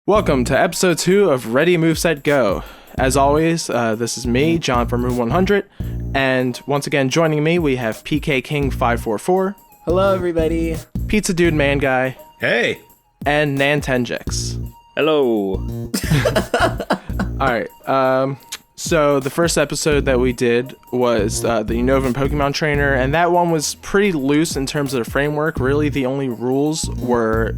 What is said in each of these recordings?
Welcome to episode 2 of Ready Moveset Go. As always, this is me, John from Room 100, and once again joining me we have PK King 544. Hello, everybody. PizzaDudeManGuy. Hey. And NantenJex. Hello. Alright, so the first episode that we did was the Unova Pokemon Trainer, and that one was pretty loose in terms of the framework. Really, the only rules were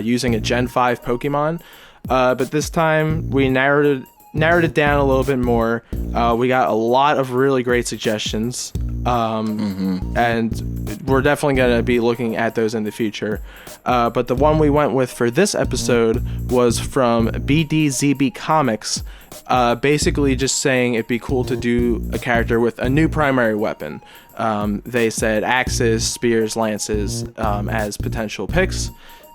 using a Gen 5 Pokemon, but this time we narrowed it down a little bit more. We got a lot of really great suggestions, and we're definitely going to be looking at those in the future. But the one we went with for this episode was from BDZB Comics, basically just saying it'd be cool to do a character with a new primary weapon. They said axes, spears, lances as potential picks.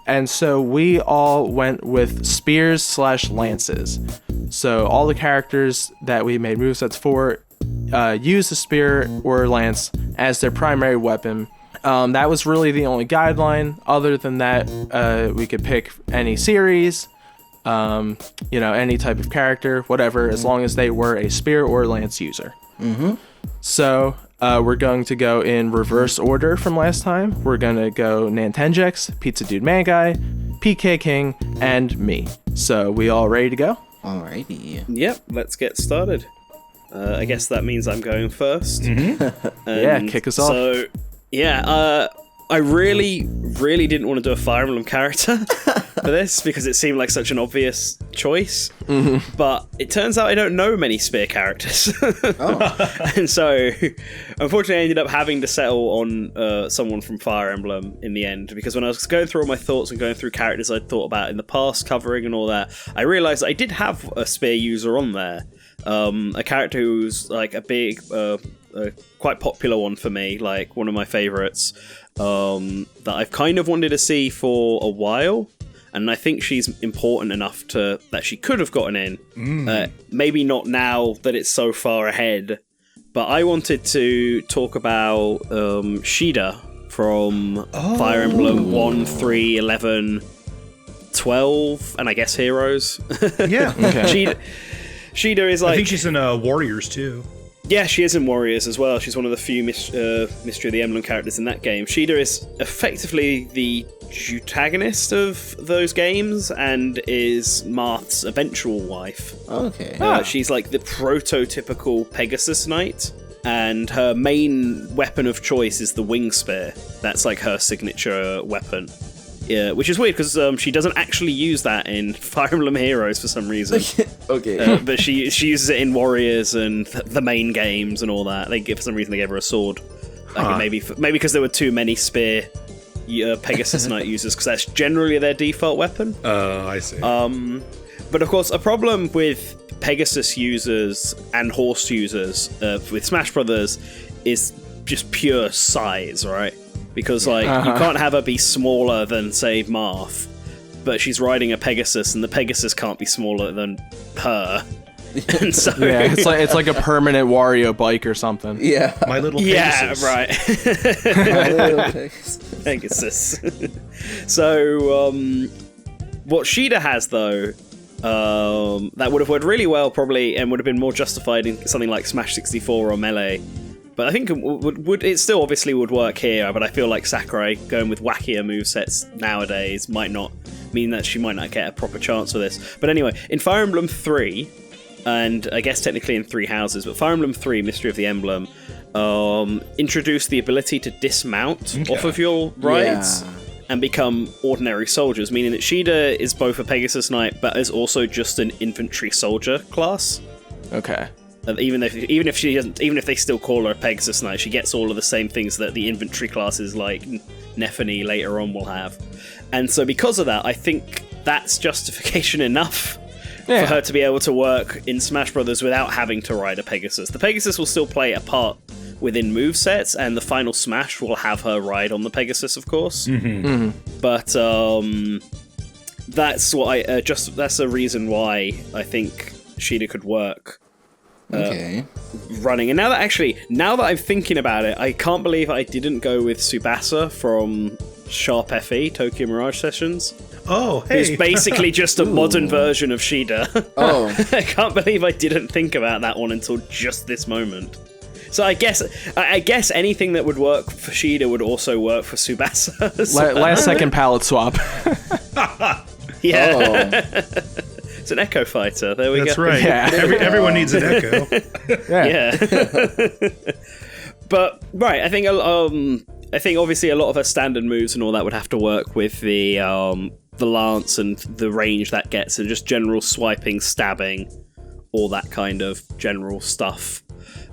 And so we all went with spears / lances. So all the characters that we made movesets for use a spear or lance as their primary weapon. That was really the only guideline. Other than that, we could pick any series, any type of character, whatever, as long as they were a spear or lance user. So we're going to go in reverse order from last time. We're going to go NantenJex, PizzaDudeManGuy, PK King, and me. So we all ready to go? Alrighty. Yep, let's get started. I guess that means I'm going first. Yeah, kick us off. So, I really didn't want to do a Fire Emblem character for this because it seemed like such an obvious choice. But it turns out I don't know many spear characters. And so, unfortunately, I ended up having to settle on someone from Fire Emblem in the end, because when I was going through all my thoughts and going through characters I'd thought about in the past, covering and all that, I realised I did have a spear user on there. A character who's like a big, quite popular one for me, like one of my favourites, that I've kind of wanted to see for a while, and I think she's important enough that she could have gotten in. Maybe not now that it's so far ahead, but I wanted to talk about Caeda from Fire Emblem 1, 3, 11, 12, and I guess Heroes. Yeah. Okay. Caeda is like... I think she's in Warriors, too. Yeah, she is in Warriors as well. She's one of the few Mystery of the Emblem characters in that game. Caeda is effectively the protagonist of those games and is Marth's eventual wife. Okay. She's like the prototypical Pegasus Knight, and her main weapon of choice is the Wing Spear. That's like her signature weapon. Yeah, which is weird because she doesn't actually use that in Fire Emblem Heroes for some reason. Okay. But she uses it in Warriors and the main games and all that. For some reason they gave her a sword. Maybe because there were too many spear Pegasus Knight users, because that's generally their default weapon. Oh, I see. But of course, a problem with Pegasus users and horse users with Smash Brothers is just pure size, right? Because, you can't have her be smaller than, say, Marth, but she's riding a Pegasus, and the Pegasus can't be smaller than her. And so... Yeah, it's like a permanent Wario bike or something. Yeah. My little Pegasus. Yeah, right. My little Pegasus. So, what Caeda has, though, that would have worked really well, probably, and would have been more justified in something like Smash 64 or Melee. But I think it still obviously would work here, but I feel like Sakurai going with wackier movesets nowadays might not mean that she might not get a proper chance for this. But anyway, in Fire Emblem 3, and I guess technically in 3 houses, but Fire Emblem 3, Mystery of the Emblem, introduced the ability to dismount off of your rides and become ordinary soldiers, meaning that Caeda is both a Pegasus Knight, but is also just an infantry soldier class. Okay. Even if they still call her a Pegasus Knight, she gets all of the same things that the infantry classes like Nephany later on will have. And so because of that, I think that's justification enough for her to be able to work in Smash Brothers without having to ride a Pegasus. The Pegasus will still play a part within movesets, and the final Smash will have her ride on the Pegasus, of course. But that's what that's a reason why I think Caeda could work. Running. And now that I'm thinking about it, I can't believe I didn't go with Tsubasa from Sharp FE, Tokyo Mirage Sessions. Oh, who's hey. basically just a modern version of Caeda. Oh, I can't believe I didn't think about that one until just this moment. So I guess anything that would work for Caeda would also work for Tsubasa. So- Last second palette swap. yeah, oh. it's an Echo Fighter. There we That's go. right. Yeah. Everyone needs an Echo. Yeah. Yeah. But right, I think obviously a lot of her standard moves and all that would have to work with the lance and the range that gets, and just general swiping, stabbing, all that kind of general stuff.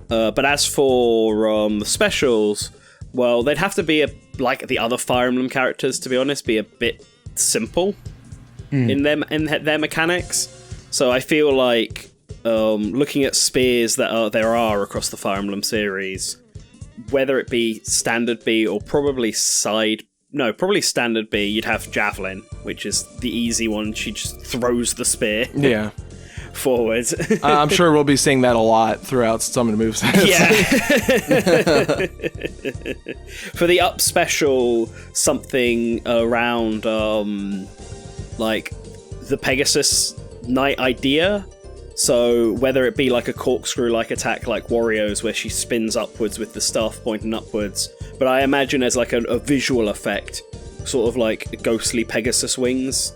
But as for the specials, well, they'd have to be like the other Fire Emblem characters, to be honest, be a bit simple in their mechanics. So I feel like looking at spears that there are across the Fire Emblem series, whether it be standard B or probably standard B, you'd have Javelin, which is the easy one. She just throws the spear Yeah. forward. I'm sure we'll be seeing that a lot throughout some of the movesets. Yeah. For the up special, something around like the Pegasus Knight idea. So whether it be like a corkscrew-like attack like Wario's, where she spins upwards with the staff pointing upwards, but I imagine as like a visual effect, sort of like ghostly Pegasus wings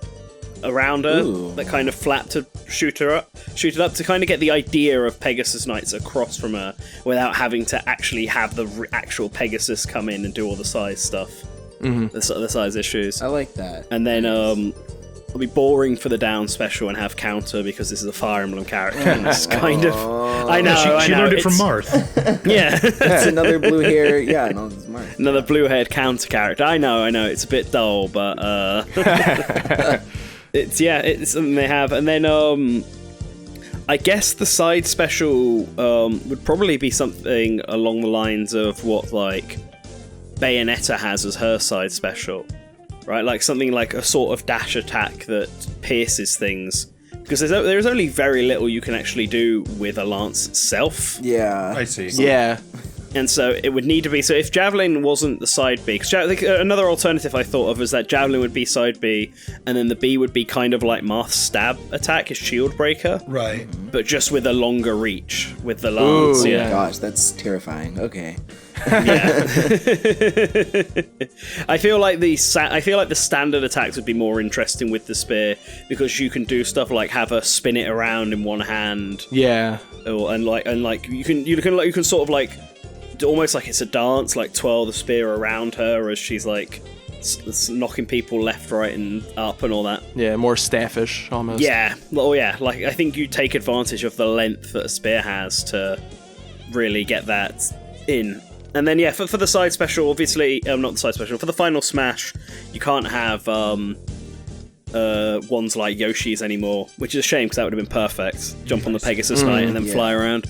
around her. Ooh. That kind of flap to shoot it up to kind of get the idea of Pegasus Knights across from her without having to actually have the actual Pegasus come in and do all the size stuff, the size issues. I like that. And then it'll be boring for the down special and have counter because this is a Fire Emblem character. And it's kind of, I know, She I know, learned it from it's- Marth. Yeah, It's another blue hair. Yeah, no, it's mine. another blue-haired counter character. I know, it's a bit dull, but it's something they have. And then I guess the side special would probably be something along the lines of what like Bayonetta has as her side special, right? Like something like a sort of dash attack that pierces things, because there's only very little you can actually do with a lance itself. Yeah. I see. Yeah. And so it would need to be, so if Javelin wasn't the side B, because another alternative I thought of was that Javelin would be side B, and then the B would be kind of like Marth's stab attack, his shield breaker, Right. but just with a longer reach with the lance. Ooh, yeah. Gosh, that's terrifying. Okay. Yeah. I feel like the standard attacks would be more interesting with the spear, because you can do stuff like have her spin it around in one hand, Yeah. and you can sort of like almost like it's a dance, like twirl the spear around her as she's like knocking people left, right, and up and all that. Yeah, more staffish almost. Yeah, well, yeah. Like I think you take advantage of the length that a spear has to really get that in. And then yeah, for the side special, obviously, not the side special. For the final smash, you can't have ones like Yoshi's anymore, which is a shame because that would have been perfect. Jump on the Pegasus Knight and then fly around.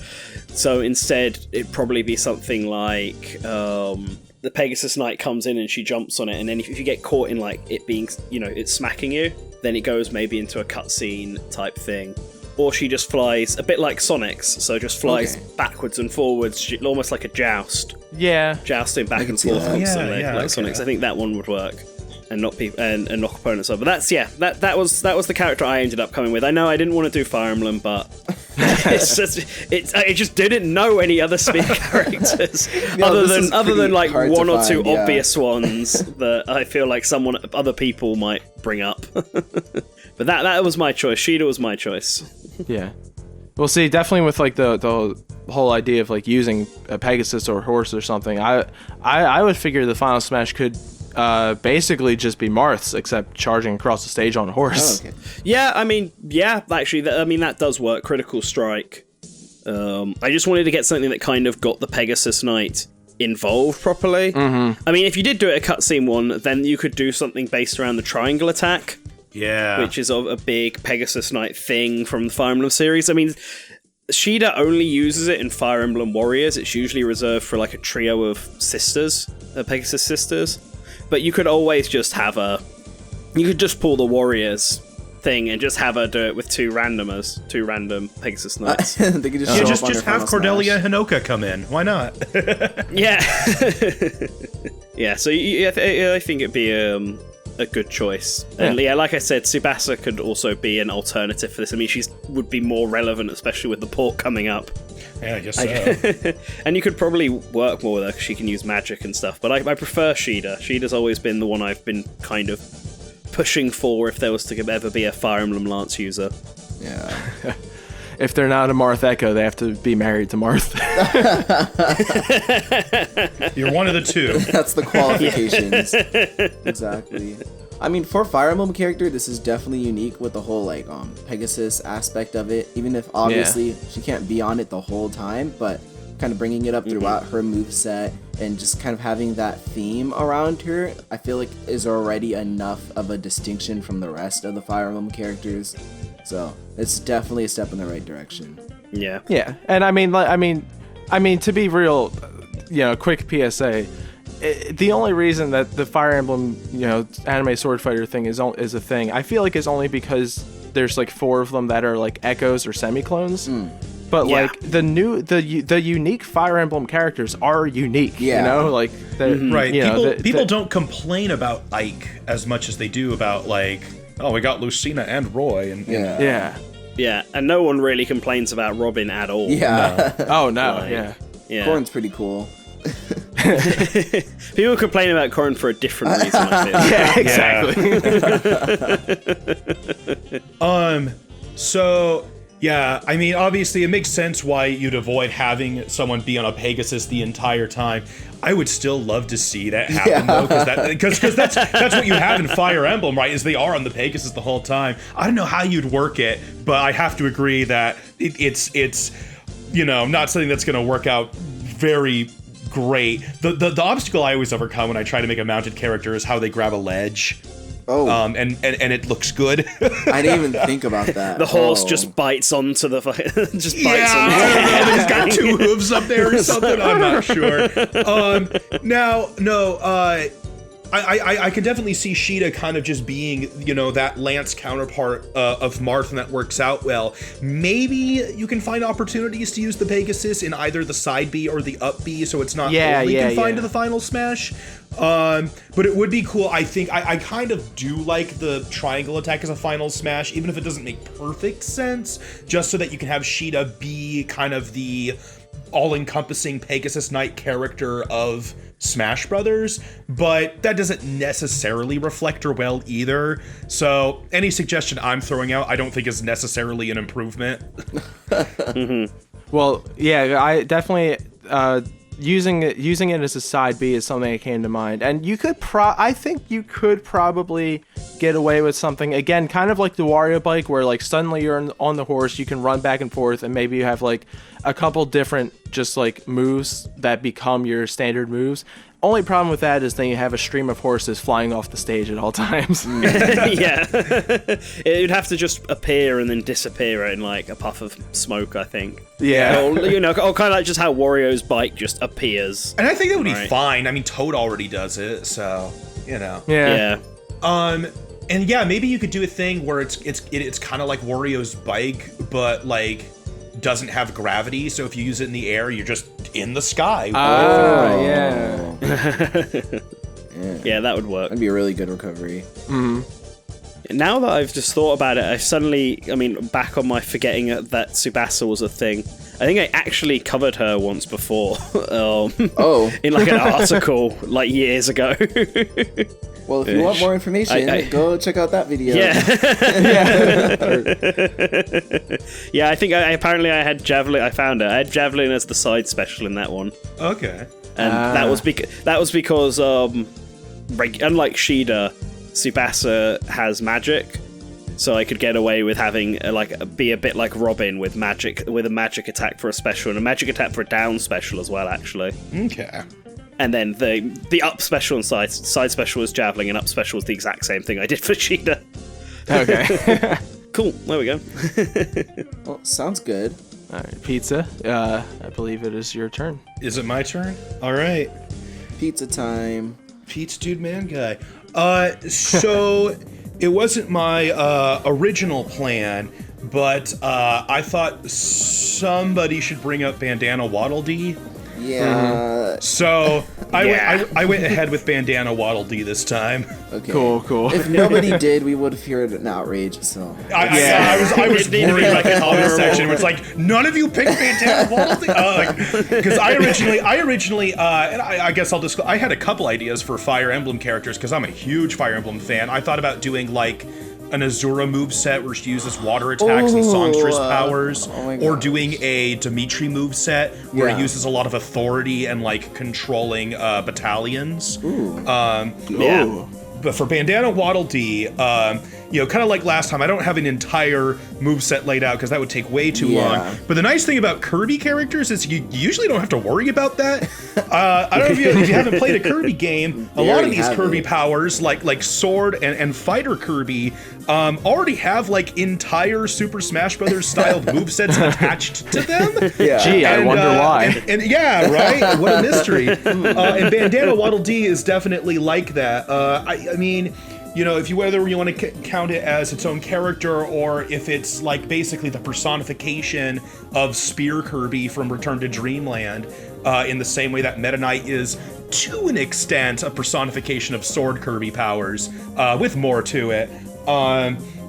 So instead, it'd probably be something like the Pegasus Knight comes in and she jumps on it, and then if you get caught in like it being, it's smacking you, then it goes maybe into a cutscene type thing. Or she just flies, a bit like Sonic's, so just flies backwards and forwards, almost like a joust. Yeah. Jousting back and see forth that. constantly, Yeah, like okay. Sonic's. I think that one would work. And knock people and knock opponents over. But that was the character I ended up coming with. I know I didn't want to do Fire Emblem, but I just didn't know any other spear characters other than like hard one to or two find, yeah. obvious ones that I feel like other people might bring up. But that was my choice. Caeda was my choice. Yeah. Well, see, definitely with like the whole idea of like using a Pegasus or a horse or something, I would figure the final smash could basically just be Marth's, except charging across the stage on a horse. Oh, okay. Yeah, actually, that does work. Critical Strike. I just wanted to get something that kind of got the Pegasus Knight involved properly. Mm-hmm. I mean, if you did do it a cutscene one, then you could do something based around the triangle attack, Yeah. which is a big Pegasus Knight thing from the Fire Emblem series. I mean, Caeda only uses it in Fire Emblem Warriors. It's usually reserved for like a trio of sisters, Pegasus sisters. But you could always just have you could just pull the Warriors thing and just have her do it with two random Pegasus Knights. They could just Yeah, show just up on just their have final Cordelia smash. Hinoka come in. Why not? Yeah. Yeah, so I think it'd be a good choice. And yeah, like I said, Tsubasa could also be an alternative for this. I mean, she would be more relevant, especially with the port coming up. Yeah, I guess so. And you could probably work more with her because she can use magic and stuff. But I prefer Caeda. Caeda's always been the one I've been kind of pushing for if there was to ever be a Fire Emblem Lance user. Yeah. If they're not a Marth Echo, they have to be married to Marth. You're one of the two. That's the qualifications. Exactly. I mean, for Fire Emblem character, this is definitely unique with the whole like Pegasus aspect of it. Even if obviously she can't be on it the whole time, but kind of bringing it up throughout her moveset and just kind of having that theme around her, I feel like is already enough of a distinction from the rest of the Fire Emblem characters. So it's definitely a step in the right direction. Yeah. Yeah, and I mean, to be real, quick PSA. The only reason that the Fire Emblem, anime sword fighter thing is a thing, I feel like is only because there's like 4 of them that are like echoes or semi-clones. But like the unique Fire Emblem characters are unique. Like right. People don't complain about Ike as much as they do about like, oh, we got Lucina and Roy, and yeah, and no one really complains about Robin at all. Yeah. No. Oh no. Like, yeah. Corrin's pretty cool. People complain about Corrin for a different reason, I feel. Exactly. So yeah, I mean, obviously it makes sense why you'd avoid having someone be on a Pegasus the entire time. I would still love to see that happen though, because that's what you have in Fire Emblem, right? Is they are on the Pegasus the whole time. I don't know how you'd work it, but I have to agree that it's not something that's going to work out very great. The obstacle I always overcome when I try to make a mounted character is how they grab a ledge. Oh. And it looks good. I didn't even think about that. The horse just bites onto the just bites I don't know, he's got 2 hooves up there or something. I'm not sure. I can definitely see Caeda kind of just being, that Lance counterpart of Marth, and that works out well. Maybe you can find opportunities to use the Pegasus in either the side B or the up B, so it's not only confined to the final smash. But it would be cool. I think I kind of do like the triangle attack as a final smash, even if it doesn't make perfect sense, just so that you can have Caeda be kind of the all-encompassing Pegasus Knight character of Smash Brothers, but that doesn't necessarily reflect her well either. So any suggestion I'm throwing out, I don't think is necessarily an improvement. Well, yeah, I definitely using it as a side B is something that came to mind, and you could I think you could probably get away with something again, kind of like the Wario bike, where like suddenly you're on the horse, you can run back and forth, and maybe you have like a couple different just like moves that become your standard moves. Only problem with that is then you have a stream of horses flying off the stage at all times. Yeah. It'd have to just appear and then disappear in like a puff of smoke, I think. Yeah. Or kind of like just how Wario's bike just appears. And I think that would be fine. I mean, Toad already does it, so, Yeah. And yeah, maybe you could do a thing where it's kind of like Wario's bike, but like doesn't have gravity, so if you use it in the air, you're just in the sky. Yeah. Yeah, that would work. That'd be a really good recovery. Now that I've just thought about it, I've suddenly, back on my forgetting that Tsubasa was a thing. I think I actually covered her once before. In like an article, like years ago. Well, if you want more information, go check out that video. Yeah. Yeah, I think apparently I had Javelin. I found it. I had Javelin as the side special in that one. Okay. And that was because unlike Caeda, Tsubasa has magic, so I could get away with having be a bit like Robin with a magic attack for a special and a magic attack for a down special as well, actually. Okay. And then the up special and side special was Javelin, and up special was the exact same thing I did for Caeda. Okay. Cool. There we go. Well, sounds good. All right, Pizza. I believe it is your turn. Is it my turn? All right. Pizza time. PizzaDudeManGuy. So it wasn't my original plan, but I thought somebody should bring up Bandana Waddle Dee. Yeah. So I went ahead with Bandana Waddle Dee this time. Okay. Cool. If nobody did, we would have heard an outrage. So. I was worried about the comment section where it's like, none of you picked Bandana Waddle Dee? Because I originally, and I guess I'll disclose, I had a couple ideas for Fire Emblem characters because I'm a huge Fire Emblem fan. I thought about doing like an Azura moveset where she uses water attacks and songstress powers, or doing a Dimitri moveset where he uses a lot of authority and like controlling battalions. But for Bandana Waddle Dee, kind of like last time, I don't have an entire moveset laid out because that would take way too long. But the nice thing about Kirby characters is you usually don't have to worry about that. I don't know if you haven't played a Kirby game, a lot of these Kirby powers, like Sword and Fighter Kirby, already have like entire Super Smash Brothers style movesets attached to them. Gee, I wonder why. And yeah, right? What a mystery. And Bandana Waddle Dee is definitely like that. I mean, whether you want to count it as its own character or if it's like basically the personification of Spear Kirby from Return to Dreamland, in the same way that Meta Knight is, to an extent, a personification of Sword Kirby powers, with more to it.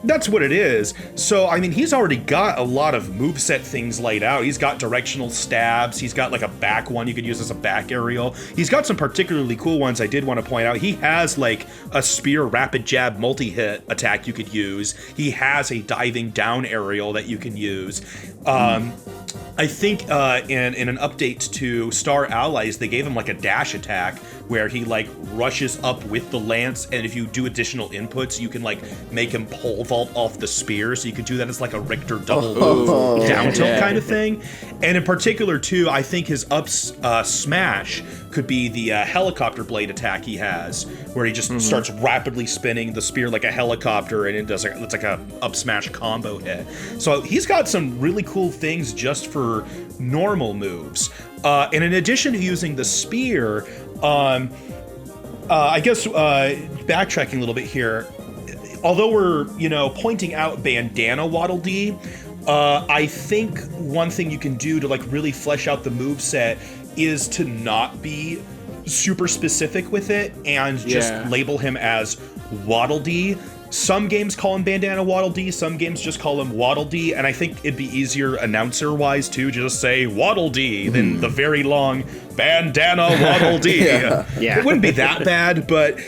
That's what it is. So, I mean, he's already got a lot of moveset things laid out. He's got directional stabs. He's got like a back one you could use as a back aerial. He's got some particularly cool ones I did want to point out. He has like a spear rapid jab multi-hit attack you could use. He has a diving down aerial that you can use. I think in an update to Star Allies, they gave him like a dash attack where he like rushes up with the lance, and if you do additional inputs, you can like make him pole vault off the spear. So you could do that as like a Richter double move down tilt kind of thing. And in particular too, I think his up smash could be the helicopter blade attack he has, where he just starts rapidly spinning the spear like a helicopter, and it's like a up smash combo hit. So he's got some really cool things just for normal moves. And in addition to using the spear, I guess backtracking a little bit here, although we're pointing out Bandana Waddle Dee, I think one thing you can do to like really flesh out the moveset is to not be super specific with it and just label him as Waddle Dee. Some games call him Bandana Waddle Dee, some games just call him Waddle Dee, and I think it'd be easier announcer-wise too to just say Waddle Dee than the very long Bandana Waddle Dee. It wouldn't be that bad, but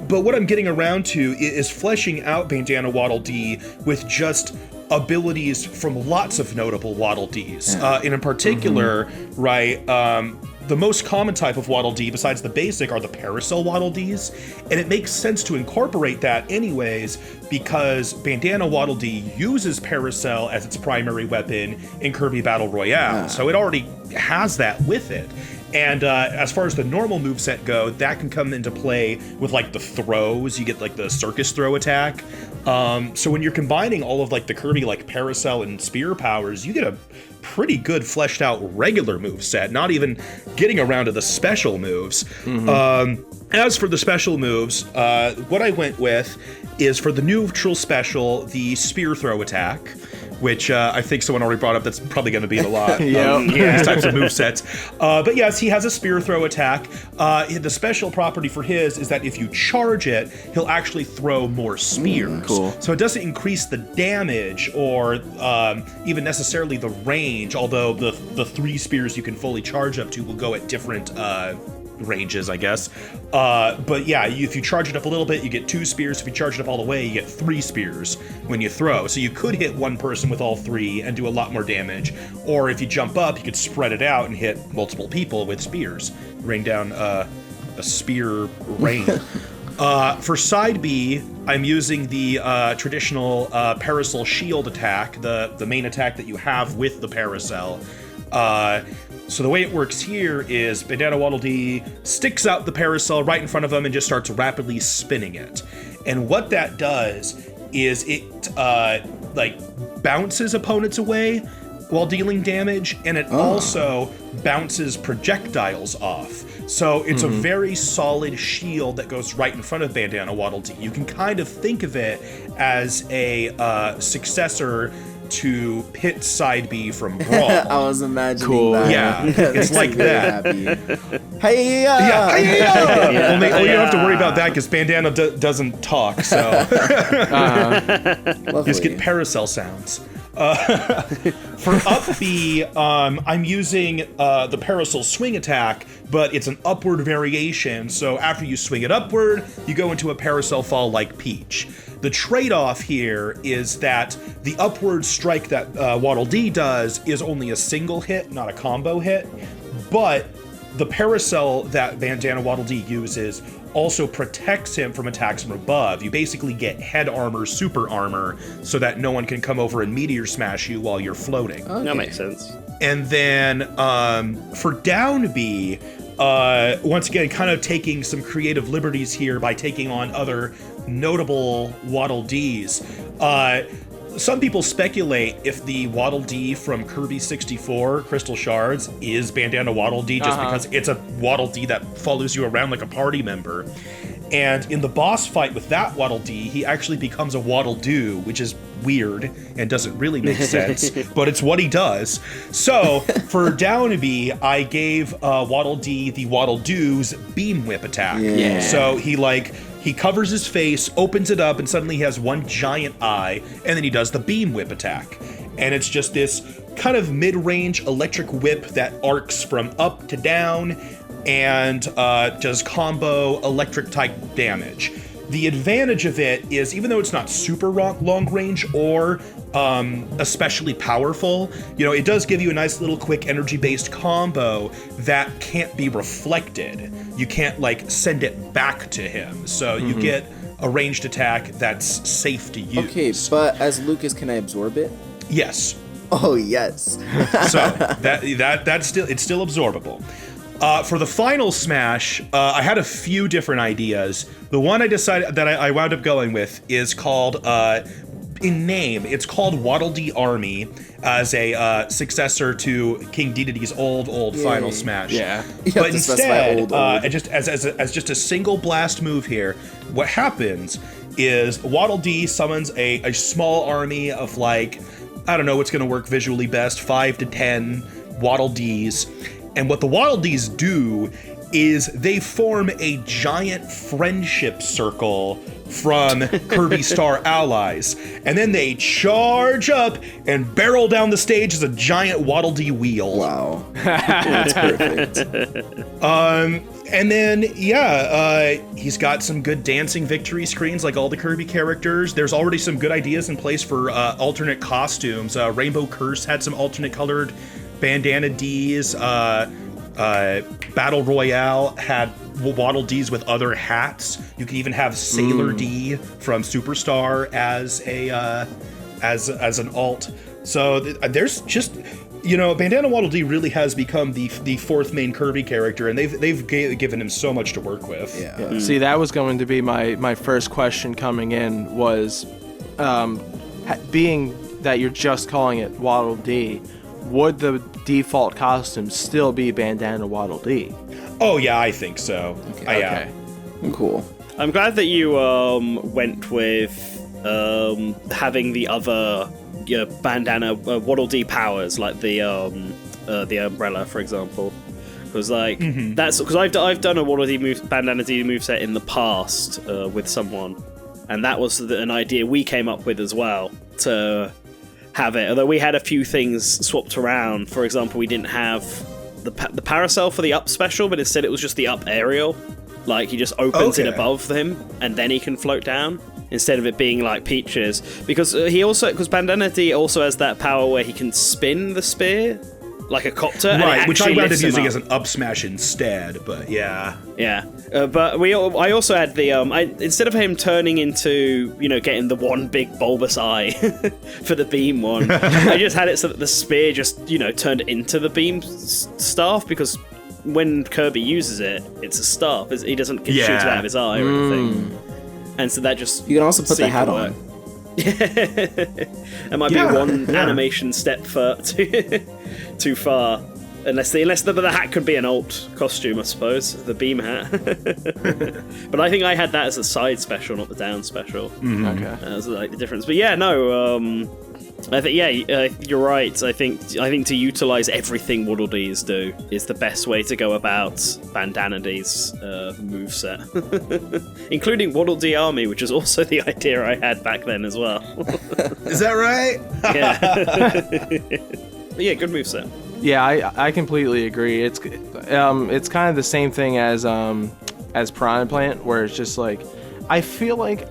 what I'm getting around to is fleshing out Bandana Waddle Dee with just abilities from lots of notable Waddle Dees. And in particular, the most common type of Waddle Dee, besides the basic, are the Parasol Waddle Dees. And it makes sense to incorporate that anyways, because Bandana Waddle Dee uses Parasol as its primary weapon in Kirby Battle Royale. So it already has that with it. And as far as the normal moveset go, that can come into play with like the throws. You get like the circus throw attack. So when you're combining all of like the Kirby like Parasol and Spear powers, you get a pretty good fleshed out regular moveset, not even getting around to the special moves. As for the special moves, what I went with is for the neutral special, the Spear throw attack, which I think someone already brought up. That's probably going to be a lot. These types of movesets. But yes, he has a spear throw attack. The special property for his is that if you charge it, he'll actually throw more spears. Cool. So it doesn't increase the damage or even necessarily the range, although the 3 spears you can fully charge up to will go at different ranges, I guess. But yeah, if you charge it up a little bit, you get 2 spears. If you charge it up all the way, you get 3 spears when you throw. So you could hit one person with all 3 and do a lot more damage. Or if you jump up, you could spread it out and hit multiple people with spears. Rain down a spear rain. For side B, I'm using the traditional Parasol shield attack, the main attack that you have with the Parasol. So the way it works here is Bandana Waddle Dee sticks out the Parasol right in front of him and just starts rapidly spinning it. And what that does is it bounces opponents away while dealing damage, and it also bounces projectiles off. So it's a very solid shield that goes right in front of Bandana Waddle Dee. You can kind of think of it as a successor to pit side B from Brawl. I was imagining Cool. that. Yeah, it's like that. Hey, Yeah, yeah. Only you don't have to worry about that because Bandana doesn't talk, so just get Paracel sounds. For up B, I'm using the Parasol swing attack, but it's an upward variation. So after you swing it upward, you go into a Parasol fall like Peach. The trade-off here is that the upward strike that Waddle Dee does is only a single hit, not a combo hit, but the Parasol that Bandana Waddle Dee uses also protects him from attacks from above. You basically get head armor, super armor, so that no one can come over and meteor smash you while you're floating. Okay. That makes sense. And then for down B, once again, kind of taking some creative liberties here by taking on other notable Waddle Dees. Some people speculate if the Waddle Dee from Kirby 64 Crystal Shards is Bandana Waddle Dee just because it's a Waddle Dee that follows you around like a party member. And in the boss fight with that Waddle Dee, he actually becomes a Waddle Doo, which is weird and doesn't really make sense, but it's what he does. So for down B, I gave Waddle Dee the Waddle Doo's Beam Whip attack. Yeah. So he covers his face, opens it up, and suddenly he has one giant eye, and then he does the Beam Whip attack. And it's just this kind of mid-range electric whip that arcs from up to down and does combo electric type damage. The advantage of it is, even though it's not super long range or especially powerful, it does give you a nice little quick energy-based combo that can't be reflected. You can't send it back to him. So you get a ranged attack that's safe to use. Okay, but as Lucas, can I absorb it? Yes. Oh, yes. So that's still absorbable. For the final smash, I had a few different ideas. The one I decided that I wound up going with is called, in name, it's called Waddle Dee Army, as a successor to King Dedede's old final smash. Yeah. But instead, just as just a single blast move here, what happens is Waddle Dee summons a small army of I don't know what's going to work visually best, 5 to 10 Waddle Dees. And what the Waddle Dees do is they form a giant friendship circle from Kirby Star allies. And then they charge up and barrel down the stage as a giant Waddle Dee wheel. Wow. That's perfect. And then, he's got some good dancing victory screens like all the Kirby characters. There's already some good ideas in place for alternate costumes. Rainbow Curse had some alternate colored Bandana Dees. Battle Royale had Waddle Dees with other hats. You can even have Sailor Dee from Superstar as as an alt. So there's just, Bandana Waddle Dee really has become the fourth main Kirby character, and they've given him so much to work with. Yeah. See, that was going to be my first question coming in was, being that you're just calling it Waddle Dee, would the default costume still be Bandana Waddle Dee? Oh yeah, I think so. Okay. Cool. I'm glad that you went with having the other Bandana Waddle Dee powers, like the umbrella, for example. Because that's because I've done a Waddle Dee Bandana Dee moveset in the past with someone, and that was an idea we came up with as well to have it. Although we had a few things swapped around. For example, we didn't have the parasol for the up special, but instead it was just the up aerial. He just opens it above him, and then he can float down, instead of it being like Peach's. Because Bandana Dee also has that power where he can spin the spear like a copter, right? Which I wound up using up as an up smash instead. But yeah. But I also had the instead of him turning into getting the one big bulbous eye for the beam one, I just had it so that the spear just turned into the beam staff, because when Kirby uses it, it's a staff. He doesn't get shoots out of his eye or anything, and so that just you can also put the hat on. That might be one animation step too far. Unless the hat could be an alt costume, I suppose, the beam hat. But I think I had that as a side special, not the down special. Okay, that was the difference. But I think you're right. I think to utilize everything Waddle Dees do is the best way to go about Bandana Dee's moveset, including Waddle Dee Army, which is also the idea I had back then as well. Is that right? Yeah. But yeah, good moveset. Yeah, I completely agree. It's kind of the same thing as Piranha Plant, where it's just like, I feel like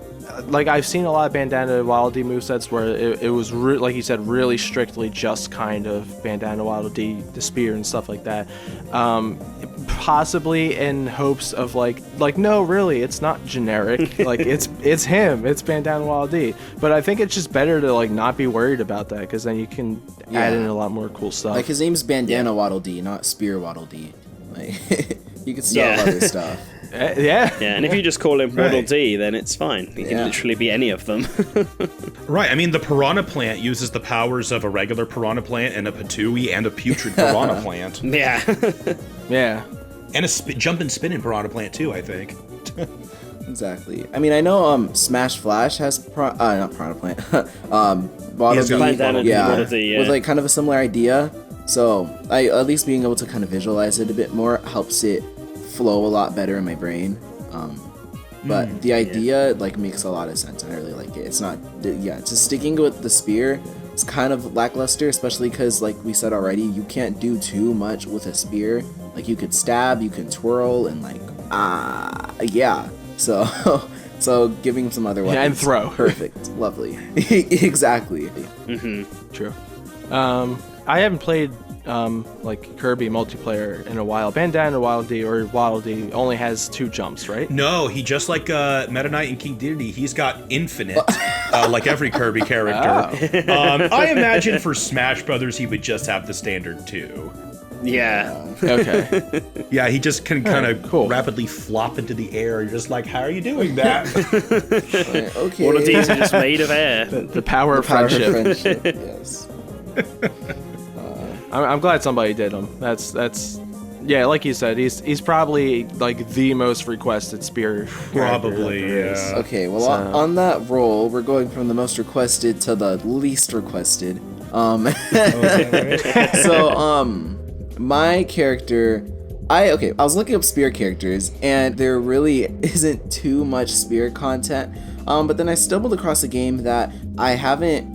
I've seen a lot of Bandana Waddle Dee movesets where it was like you said, really strictly just kind of Bandana Waddle Dee, the spear and stuff like that. Possibly in hopes of like no, really, it's not generic. Like it's him, it's Bandana Waddle Dee. But I think it's just better to like not be worried about that, because then you can add in a lot more cool stuff. Like his name's Bandana Waddle Dee, not Spear Waddle Dee. Like you could still have other stuff. Yeah, and if you just call him Waddle Dee, then it's fine. He can literally be any of them. Right, I mean, the Piranha Plant uses the powers of a regular Piranha Plant and a Patooey and a Putrid Piranha Plant. Yeah. Yeah. And a jumping spinning Piranha Plant, too, I think. Exactly. I mean, I know Smash Flash has not Piranha Plant. Waddle Dee, with like kind of a similar idea. So at least being able to kind of visualize it a bit more helps it flow a lot better in my brain. But the idea like makes a lot of sense. I really like it. It's not just sticking with the spear. It's kind of lackluster, especially because like we said already, you can't do too much with a spear. Like you could stab, you can twirl, and like So giving some other weapons. And throw. Perfect. Lovely. Exactly. True. I haven't played like Kirby multiplayer in a while. Bandana Waddle Dee only has 2 jumps, right? No, he just like Meta Knight and King Dedede, he's got infinite, like every Kirby character. I imagine for Smash Brothers he would just have the standard 2. Yeah. Okay. Yeah, he just can kind of rapidly flop into the air. You're just like, how are you doing that? Okay. Waddle Dees are just made of air. The power of friendship. Yes. I'm glad somebody did him. That's yeah, like you said, he's probably like the most requested spear. Probably, yeah. Okay, well on that roll, we're going from the most requested to the least requested. My character, I was looking up spear characters, and there really isn't too much spear content. But then I stumbled across a game that I haven't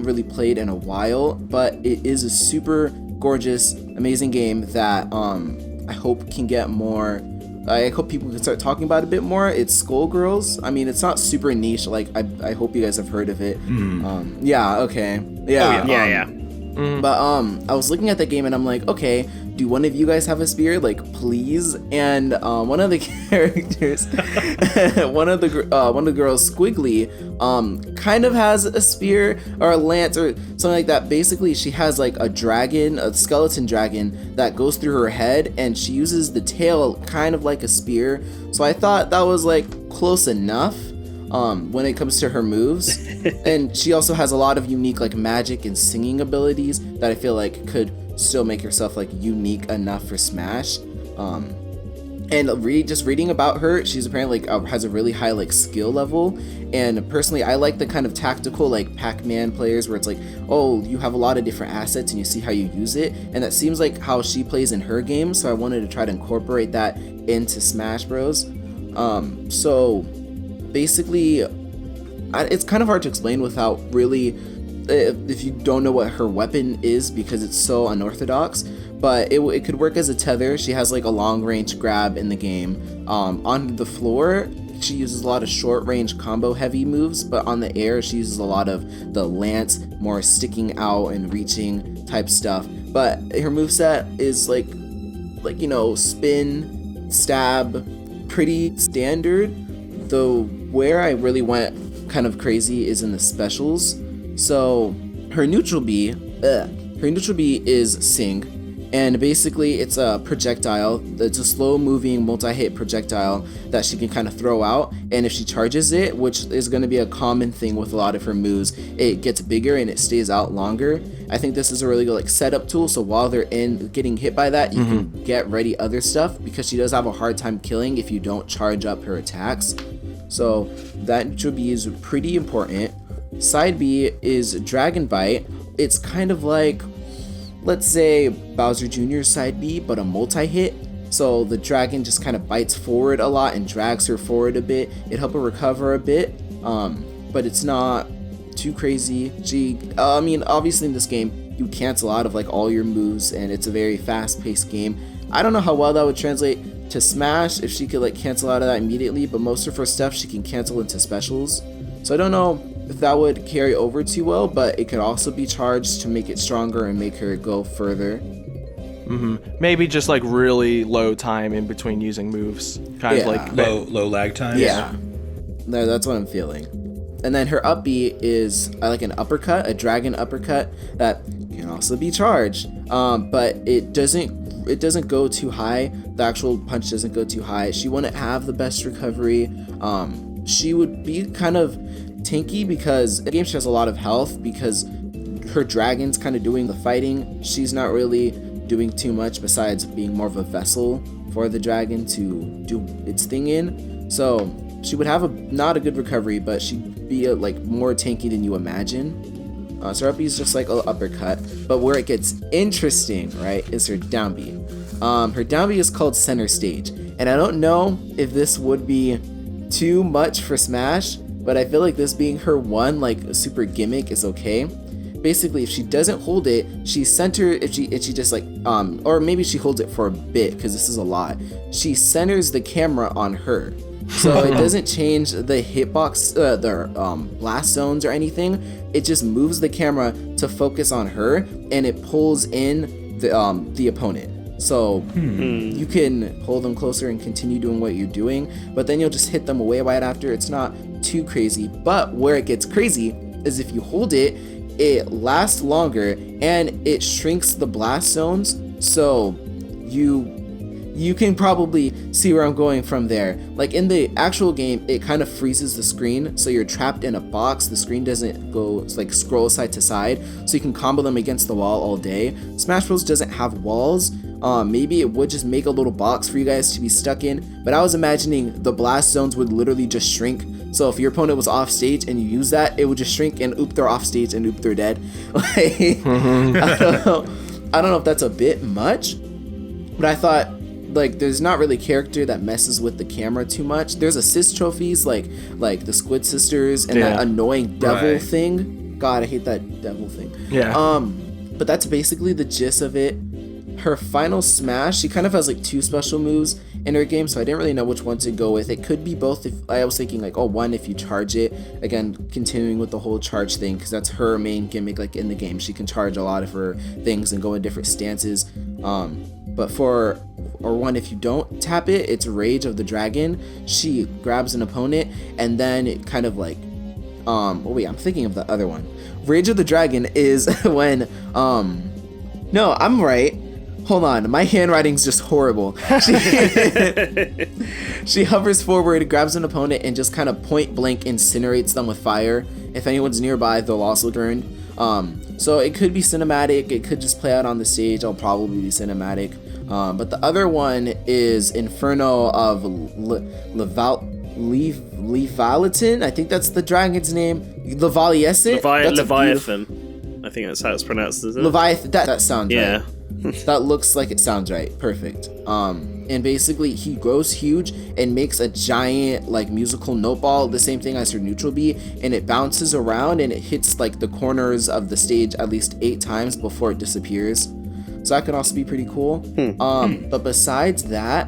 really played in a while, but it is a super gorgeous, amazing game that I hope can get more. I hope people can start talking about it a bit more. It's Skullgirls. I mean, it's not super niche. Like I hope you guys have heard of it. Yeah. Okay. Yeah. Yeah. But I was looking at that game and I'm like, okay, do one of you guys have a spear? Like, please. And one of the characters, one of the girls, Squigly, kind of has a spear or a lance or something like that. Basically, she has like a skeleton dragon that goes through her head, and she uses the tail kind of like a spear. So I thought that was like close enough. When it comes to her moves. And she also has a lot of unique like magic and singing abilities that I feel like could still make herself like unique enough for Smash. And just reading about her, she's apparently like has a really high like skill level. And personally, I like the kind of tactical like Pac-Man players where it's like, oh, you have a lot of different assets and you see how you use it. And that seems like how she plays in her game. So I wanted to try to incorporate that into Smash Bros. So basically, it's kind of hard to explain without really, if you don't know what her weapon is because it's so unorthodox, but it could work as a tether. She has like a long range grab in the game. On the floor, she uses a lot of short range combo heavy moves, but on the air, she uses a lot of the lance, more sticking out and reaching type stuff. But her moveset is like spin, stab, pretty standard. Though where I really went kind of crazy is in the specials. So her neutral B is Sing, and basically it's a projectile. It's a slow moving multi-hit projectile that she can kind of throw out, and if she charges it, which is going to be a common thing with a lot of her moves, it gets bigger and it stays out longer. I think this is a really good like setup tool, so while they're getting hit by that, you can get ready other stuff, because she does have a hard time killing if you don't charge up her attacks. So that neutral B is pretty important. Side B is Dragon Bite. It's kind of like, let's say, Bowser Jr.'s Side B, but a multi-hit. So the dragon just kind of bites forward a lot and drags her forward a bit. It helps her recover a bit, but it's not too crazy. Obviously in this game, you cancel out of like all your moves, and it's a very fast-paced game. I don't know how well that would translate to Smash, if she could like cancel out of that immediately, but most of her stuff she can cancel into specials. So I don't know if that would carry over too well, but it could also be charged to make it stronger and make her go further. Maybe just like really low time in between using moves, kind of like low lag time. Yeah, no, that's what I'm feeling. And then her up B is like an uppercut, a dragon uppercut that can also be charged, but it doesn't go too high. The actual punch doesn't go too high. She wouldn't have the best recovery. She would be kind of tanky because the game she has a lot of health because her dragon's kind of doing the fighting. She's not really doing too much besides being more of a vessel for the dragon to do its thing in. So she would have not a good recovery, but she'd be like more tanky than you imagine. So her up B is just like an uppercut, but where it gets interesting, right, is her down B. Her down B is called Center Stage, and I don't know if this would be too much for Smash, but I feel like this being her one like super gimmick is okay. Basically, if she doesn't hold it, she's centered. If she just like or maybe she holds it for a bit because this is a lot. She centers the camera on her, so it doesn't change the hitbox, the blast zones or anything. It just moves the camera to focus on her, and it pulls in the opponent. So you can hold them closer and continue doing what you're doing, but then you'll just hit them away right after. It's not too crazy, but where it gets crazy is if you hold it, it lasts longer and it shrinks the blast zones, so you can probably see where I'm going from there. Like in the actual game, it kind of freezes the screen, so you're trapped in a box. The screen doesn't go like scroll side to side, so you can combo them against the wall all day. Smash Bros doesn't have walls. Maybe it would just make a little box for you guys to be stuck in, but I was imagining the blast zones would literally just shrink. So if your opponent was off stage and you use that, it would just shrink and oop, they're off stage and oop, they're dead. Like, I don't know if that's a bit much, but I thought like there's not really character that messes with the camera too much. There's assist trophies like the Squid Sisters and that annoying devil thing. God, I hate that devil thing. Yeah. But that's basically the gist of it. Her final smash, she kind of has like two special moves in her game, so I didn't really know which one to go with. It could be both. If I was thinking like, one if you charge it, again continuing with the whole charge thing, because that's her main gimmick. Like in the game, she can charge a lot of her things and go in different stances. But one if you don't tap it, it's Rage of the Dragon. She grabs an opponent and then it kind of like I'm thinking of the other one. Rage of the Dragon is when no, I'm right. Hold on, my handwriting's just horrible. She hovers forward, grabs an opponent, and just kind of point blank incinerates them with fire. If anyone's nearby, they'll also turn. So it could be cinematic, it could just play out on the stage. I'll probably be cinematic. But the other one is Inferno of Leviathan. I think that's the dragon's name. Leviathan. I think that's how it's pronounced, isn't it? Leviathan. That sounds right. Yeah. That looks like it sounds right. Perfect. And basically he grows huge and makes a giant like musical note ball, the same thing as her neutral B, and it bounces around and it hits like the corners of the stage at least 8 times before it disappears. So that could also be pretty cool. But besides that,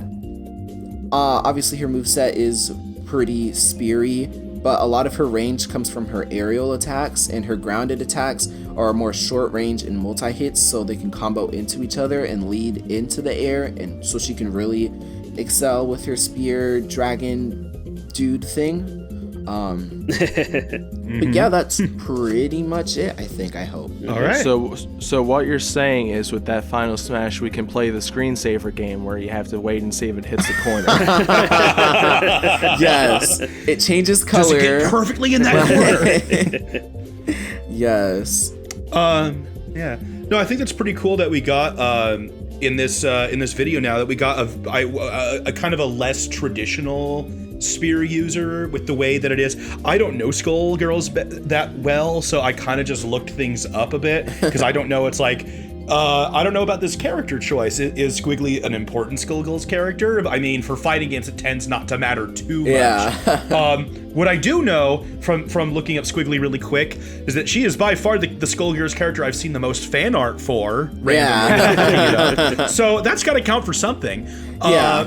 obviously her moveset is pretty speary, but a lot of her range comes from her aerial attacks, and her grounded attacks are more short range and multi-hits, so they can combo into each other and lead into the air, and so she can really excel with her spear dragon dude thing. But yeah, that's pretty much it, I hope. All right. So what you're saying is with that final smash, we can play the screensaver game where you have to wait and see if it hits the corner. Yes. It changes color. Does it get perfectly in that corner? Yes. Yeah. No, I think it's pretty cool that we got in this video now that we got a kind of a less traditional spear user with the way that it is. I don't know Skullgirls that well, so I kind of just looked things up a bit because I don't know. It's like, I don't know about this character choice. Is Squigly an important Skullgirls character? I mean, for fighting games, it tends not to matter too much. Yeah. What I do know from looking up Squigly really quick is that she is by far the Skullgirls character I've seen the most fan art for. Yeah. So that's got to count for something. Yeah.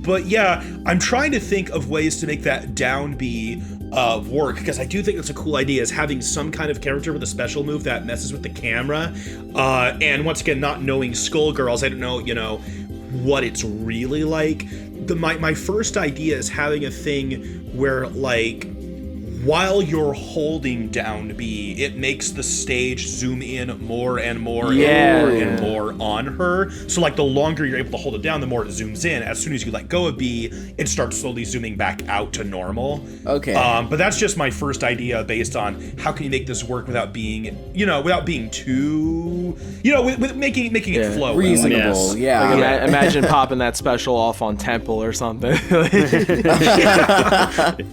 But yeah, I'm trying to think of ways to make that down B work, because I do think it's a cool idea, is having some kind of character with a special move that messes with the camera. And once again, not knowing Skullgirls, I don't know, what it's really like. My first idea is having a thing where, like, while you're holding down B, it makes the stage zoom in more and more and more on her. So, like, the longer you're able to hold it down, the more it zooms in. As soon as you let go of B, it starts slowly zooming back out to normal. Okay. But that's just my first idea based on how can you make this work without being too, with making it flow. Reasonable, yeah. Like, imagine popping that special off on Temple or something.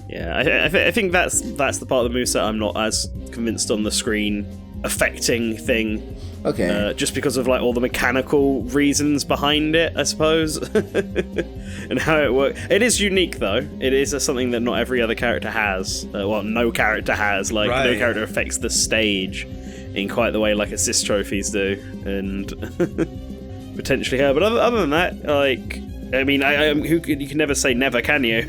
Yeah, I think that's the part of the moveset I'm not as convinced on the screen affecting thing. Okay. Just because of like all the mechanical reasons behind it, I suppose, and how it works. It is unique though. It is something that not every other character has. No character has. Like no character affects the stage in quite the way like assist trophies do, and potentially her. But other than that, like. I mean, you can never say never, can you?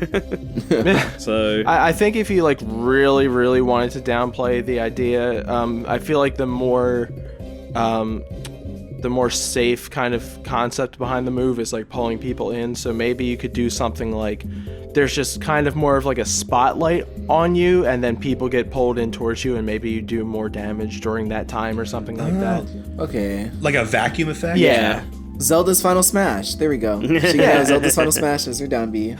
So I think if you like really, really wanted to downplay the idea, I feel like the more safe kind of concept behind the move is like pulling people in. So maybe you could do something like there's just kind of more of like a spotlight on you, and then people get pulled in towards you, and maybe you do more damage during that time or something like that. Okay. Like a vacuum effect? Yeah. Zelda's Final Smash. There we go. She got Zelda's Final Smash as her down B.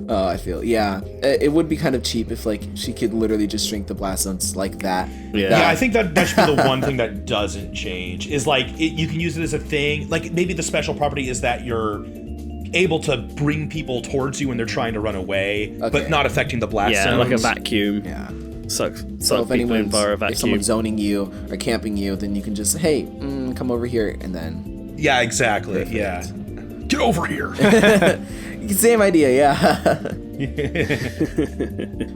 I feel, yeah. It would be kind of cheap if like she could literally just shrink the blast zones like that. Yeah, I think that should be the one thing that doesn't change. Is like you can use it as a thing. Like maybe the special property is that you're able to bring people towards you when they're trying to run away, but not affecting the blast zones. Yeah, like a vacuum. Yeah. Suck So people in via a vacuum. if someone's zoning you or camping you, then you can just, hey, come over here, and then... Yeah, exactly, yeah. Get over here! Same idea, yeah.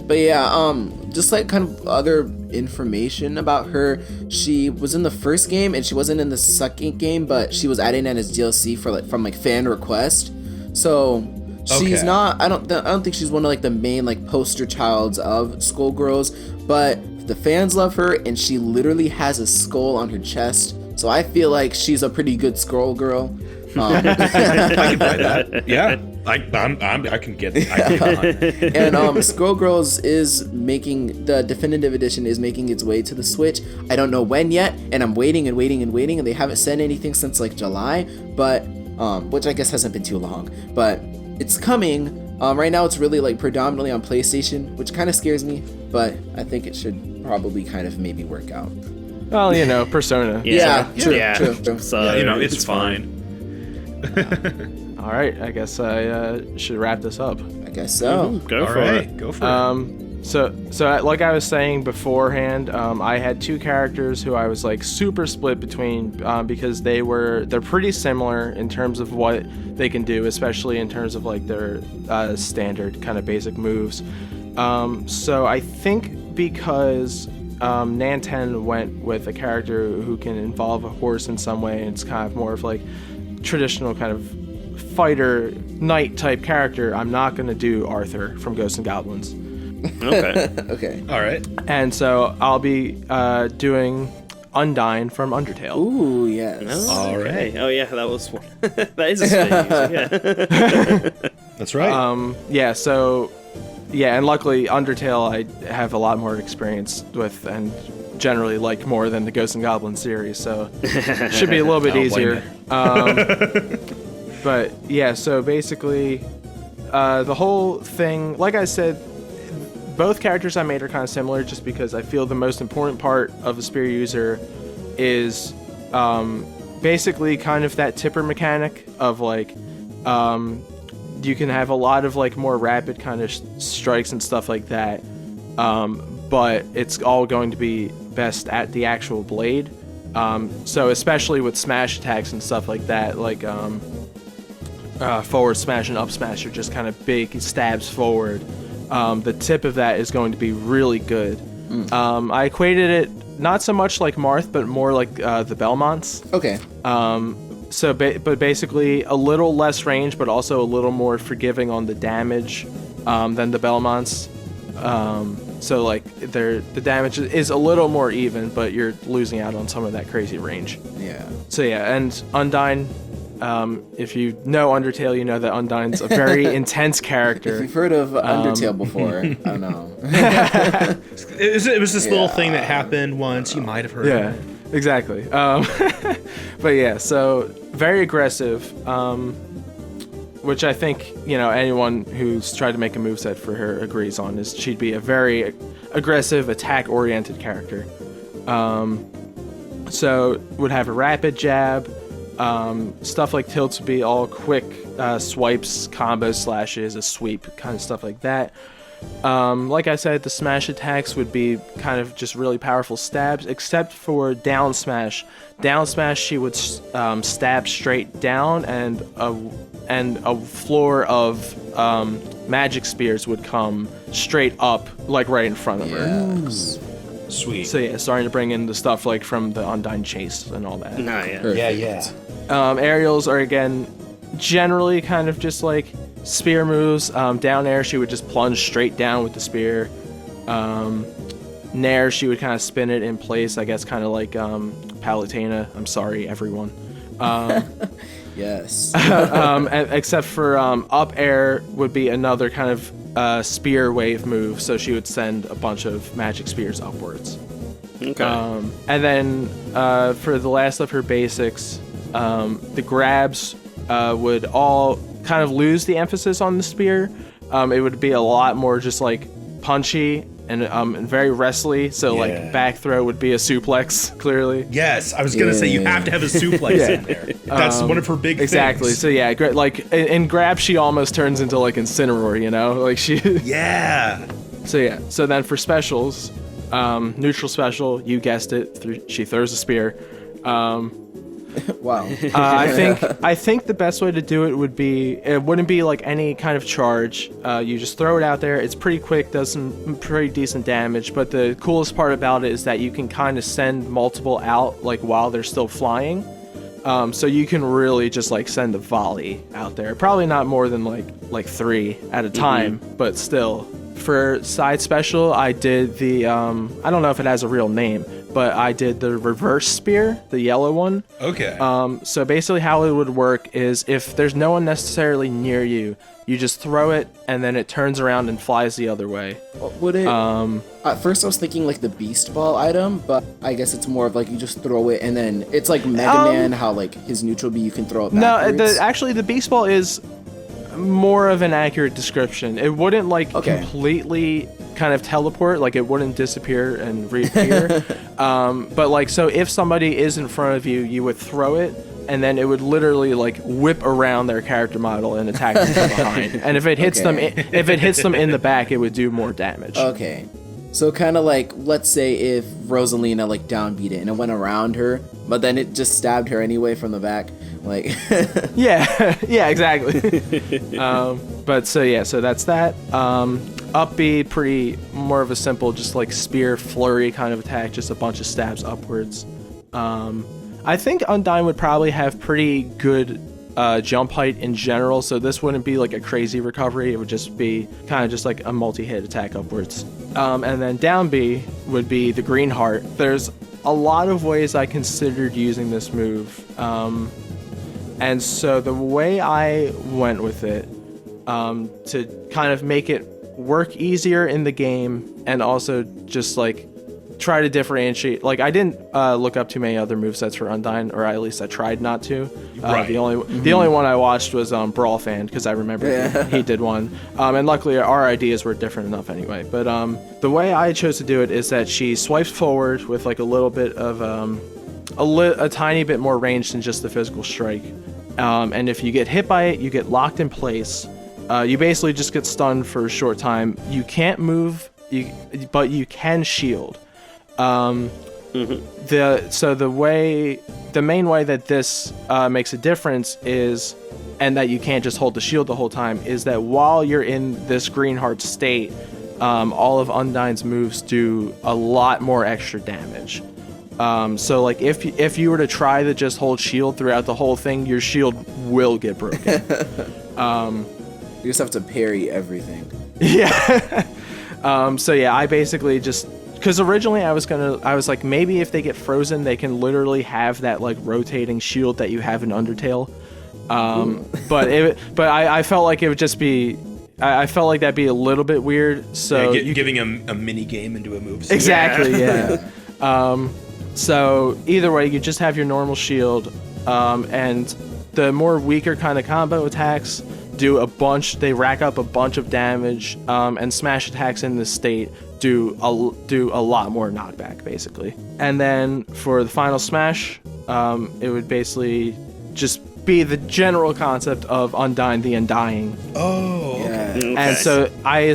But yeah, just like kind of other information about her, she was in the first game and she wasn't in the second game, but she was added in as DLC from fan request. So she's not, I don't think she's one of like the main like poster childs of Skullgirls, but the fans love her and she literally has a skull on her chest. So I feel like she's a pretty good Skullgirl. I can buy that. Yeah, I can get it. And Skullgirls is making, the definitive edition is making its way to the Switch. I don't know when yet, and I'm waiting, and they haven't said anything since like July, but which I guess hasn't been too long, but it's coming. Right now it's really like predominantly on PlayStation, which kind of scares me, but I think it should probably kind of maybe work out. Well, Persona. Yeah, true. So it's fine. All right, I guess I should wrap this up. I guess so. Go for it. Go for it. So like I was saying beforehand, I had two characters who I was like super split between because they're pretty similar in terms of what they can do, especially in terms of like their standard kind of basic moves. So I think because Nanten went with a character who can involve a horse in some way, and it's kind of more of like traditional kind of fighter knight type character, I'm not going to do Arthur from Ghosts and Goblins. Okay. Okay. All right. And so I'll be doing Undyne from Undertale. Ooh, yes. All right. Oh yeah, that was one. That is a spin. Yeah. That's right. And luckily Undertale I have a lot more experience with and generally like more than the Ghosts and Goblins series, so it should be a little bit easier. But yeah, so basically the whole thing, like I said, both characters I made are kind of similar, just because I feel the most important part of a spear user is basically kind of that tipper mechanic of like you can have a lot of like more rapid kind of strikes and stuff like that, but it's all going to be best at the actual blade. So especially with smash attacks and stuff like that, like forward smash and up smash are just kind of big stabs forward. The tip of that is going to be really good. I equated it not so much like Marth, but more like the Belmonts. Okay. But basically a little less range, but also a little more forgiving on the damage than the Belmonts. So like the damage is a little more even, but you're losing out on some of that crazy range. Yeah. So yeah, and Undyne, if you know Undertale, you know that Undyne's a very intense character. If you've heard of Undertale before, I don't know. It was this little thing that happened once. You might have heard of it. Exactly. But yeah, so very aggressive, which I think, you know, anyone who's tried to make a moveset for her agrees on, is she'd be a very aggressive, attack-oriented character. So would have a rapid jab. Stuff like tilts would be all quick swipes, combos, slashes, a sweep, kind of stuff like that. Like I said, the smash attacks would be kind of just really powerful stabs, except for down smash. Down smash, she would stab straight down, and a floor of magic spears would come straight up, like right in front of her. Yes. Sweet. So yeah, starting to bring in the stuff like from the Undyne chase and all that. No, yeah. Perfect. Aerials are again generally kind of just like spear moves. Down air, she would just plunge straight down with the spear. Nair, she would kind of spin it in place, I guess, kind of like Palutena. I'm sorry, everyone. Yes. Except for up air would be another kind of spear wave move, so she would send a bunch of magic spears upwards. Okay. And then for the last of her basics, the grabs would all kind of lose the emphasis on the spear. It would be a lot more just like punchy and very wrestly. So like back throw would be a suplex, clearly. Yes, I was gonna say you have to have a suplex in there. That's one of her big exactly. things. So yeah, like in grab, she almost turns into like Incineroar, you know, like she. Yeah. So yeah. So then for specials, neutral special, you guessed it, she throws a spear. Wow. I think the best way to do it would be, it wouldn't be like any kind of charge. You just throw it out there. It's pretty quick, does some pretty decent damage. But the coolest part about it is that you can kind of send multiple out like while they're still flying. So you can really just like send a volley out there. Probably not more than like 3 at a time, but still. For side special, I did the I don't know if it has a real name, but I did the reverse spear, the yellow one. Okay. So basically how it would work is if there's no one necessarily near you, you just throw it and then it turns around and flies the other way. Would it? At first I was thinking like the Beast Ball item, but I guess it's more of like you just throw it and then it's like Mega Man, how like his neutral B you can throw it backwards. No, actually the Beast Ball is more of an accurate description. It wouldn't like completely kind of teleport, like it wouldn't disappear and reappear. But like, so if somebody is in front of you, you would throw it and then it would literally like whip around their character model and attack them from behind. And if it hits them in the back, it would do more damage. Okay. So kind of like, let's say if Rosalina like downbeat it and it went around her, but then it just stabbed her anyway from the back, like. yeah, exactly. But so that's that. Up B, pretty more of a simple, just like spear flurry kind of attack, just a bunch of stabs upwards. I think Undyne would probably have pretty good jump height in general, so this wouldn't be like a crazy recovery. It would just be kind of just like a multi-hit attack upwards. And then down B would be the green heart. There's a lot of ways I considered using this move, and so the way I went with it, to kind of make it work easier in the game and also just like try to differentiate. Like, I didn't look up too many other movesets for Undyne, or at least I tried not to. Right. The only one I watched was Brawl Fan, because I remember he did one. And luckily our ideas were different enough anyway. But the way I chose to do it is that she swipes forward with like a little bit of a tiny bit more range than just the physical strike. And if you get hit by it, you get locked in place. You basically just get stunned for a short time. You can't move, but you can shield. The main way that this makes a difference is, and that you can't just hold the shield the whole time, is that while you're in this green heart state, all of Undyne's moves do a lot more extra damage. So like if you were to try to just hold shield throughout the whole thing, your shield will get broken. You just have to parry everything. Yeah. So yeah, I basically just, because originally I was like, maybe if they get frozen, they can literally have that like rotating shield that you have in Undertale. But I felt like it would just be, I felt like that'd be a little bit weird. So giving him a mini game into a move. Exactly. Yeah. So either way, you just have your normal shield, and the more weaker kind of combo attacks they rack up a bunch of damage, and smash attacks in this state do a lot more knockback, basically. And then for the final smash, it would basically just be the general concept of Undyne the Undying. Oh, okay. And so I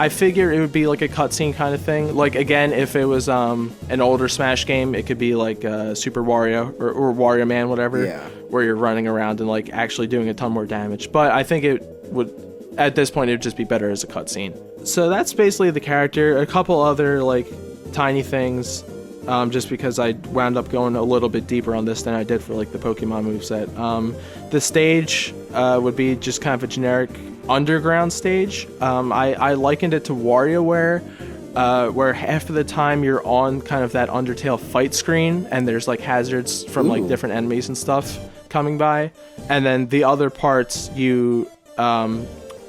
figure it would be like a cutscene kind of thing. Like, again, if it was an older Smash game, it could be like Super Wario or Wario Man, whatever, where you're running around and like actually doing a ton more damage. But I think it would, at this point, it would just be better as a cutscene. So that's basically the character. A couple other like tiny things, just because I wound up going a little bit deeper on this than I did for like the Pokemon moveset. The stage would be just kind of a generic underground stage. I likened it to WarioWare, where half of the time you're on kind of that Undertale fight screen, and there's like hazards from like different enemies and stuff coming by, and then the other parts you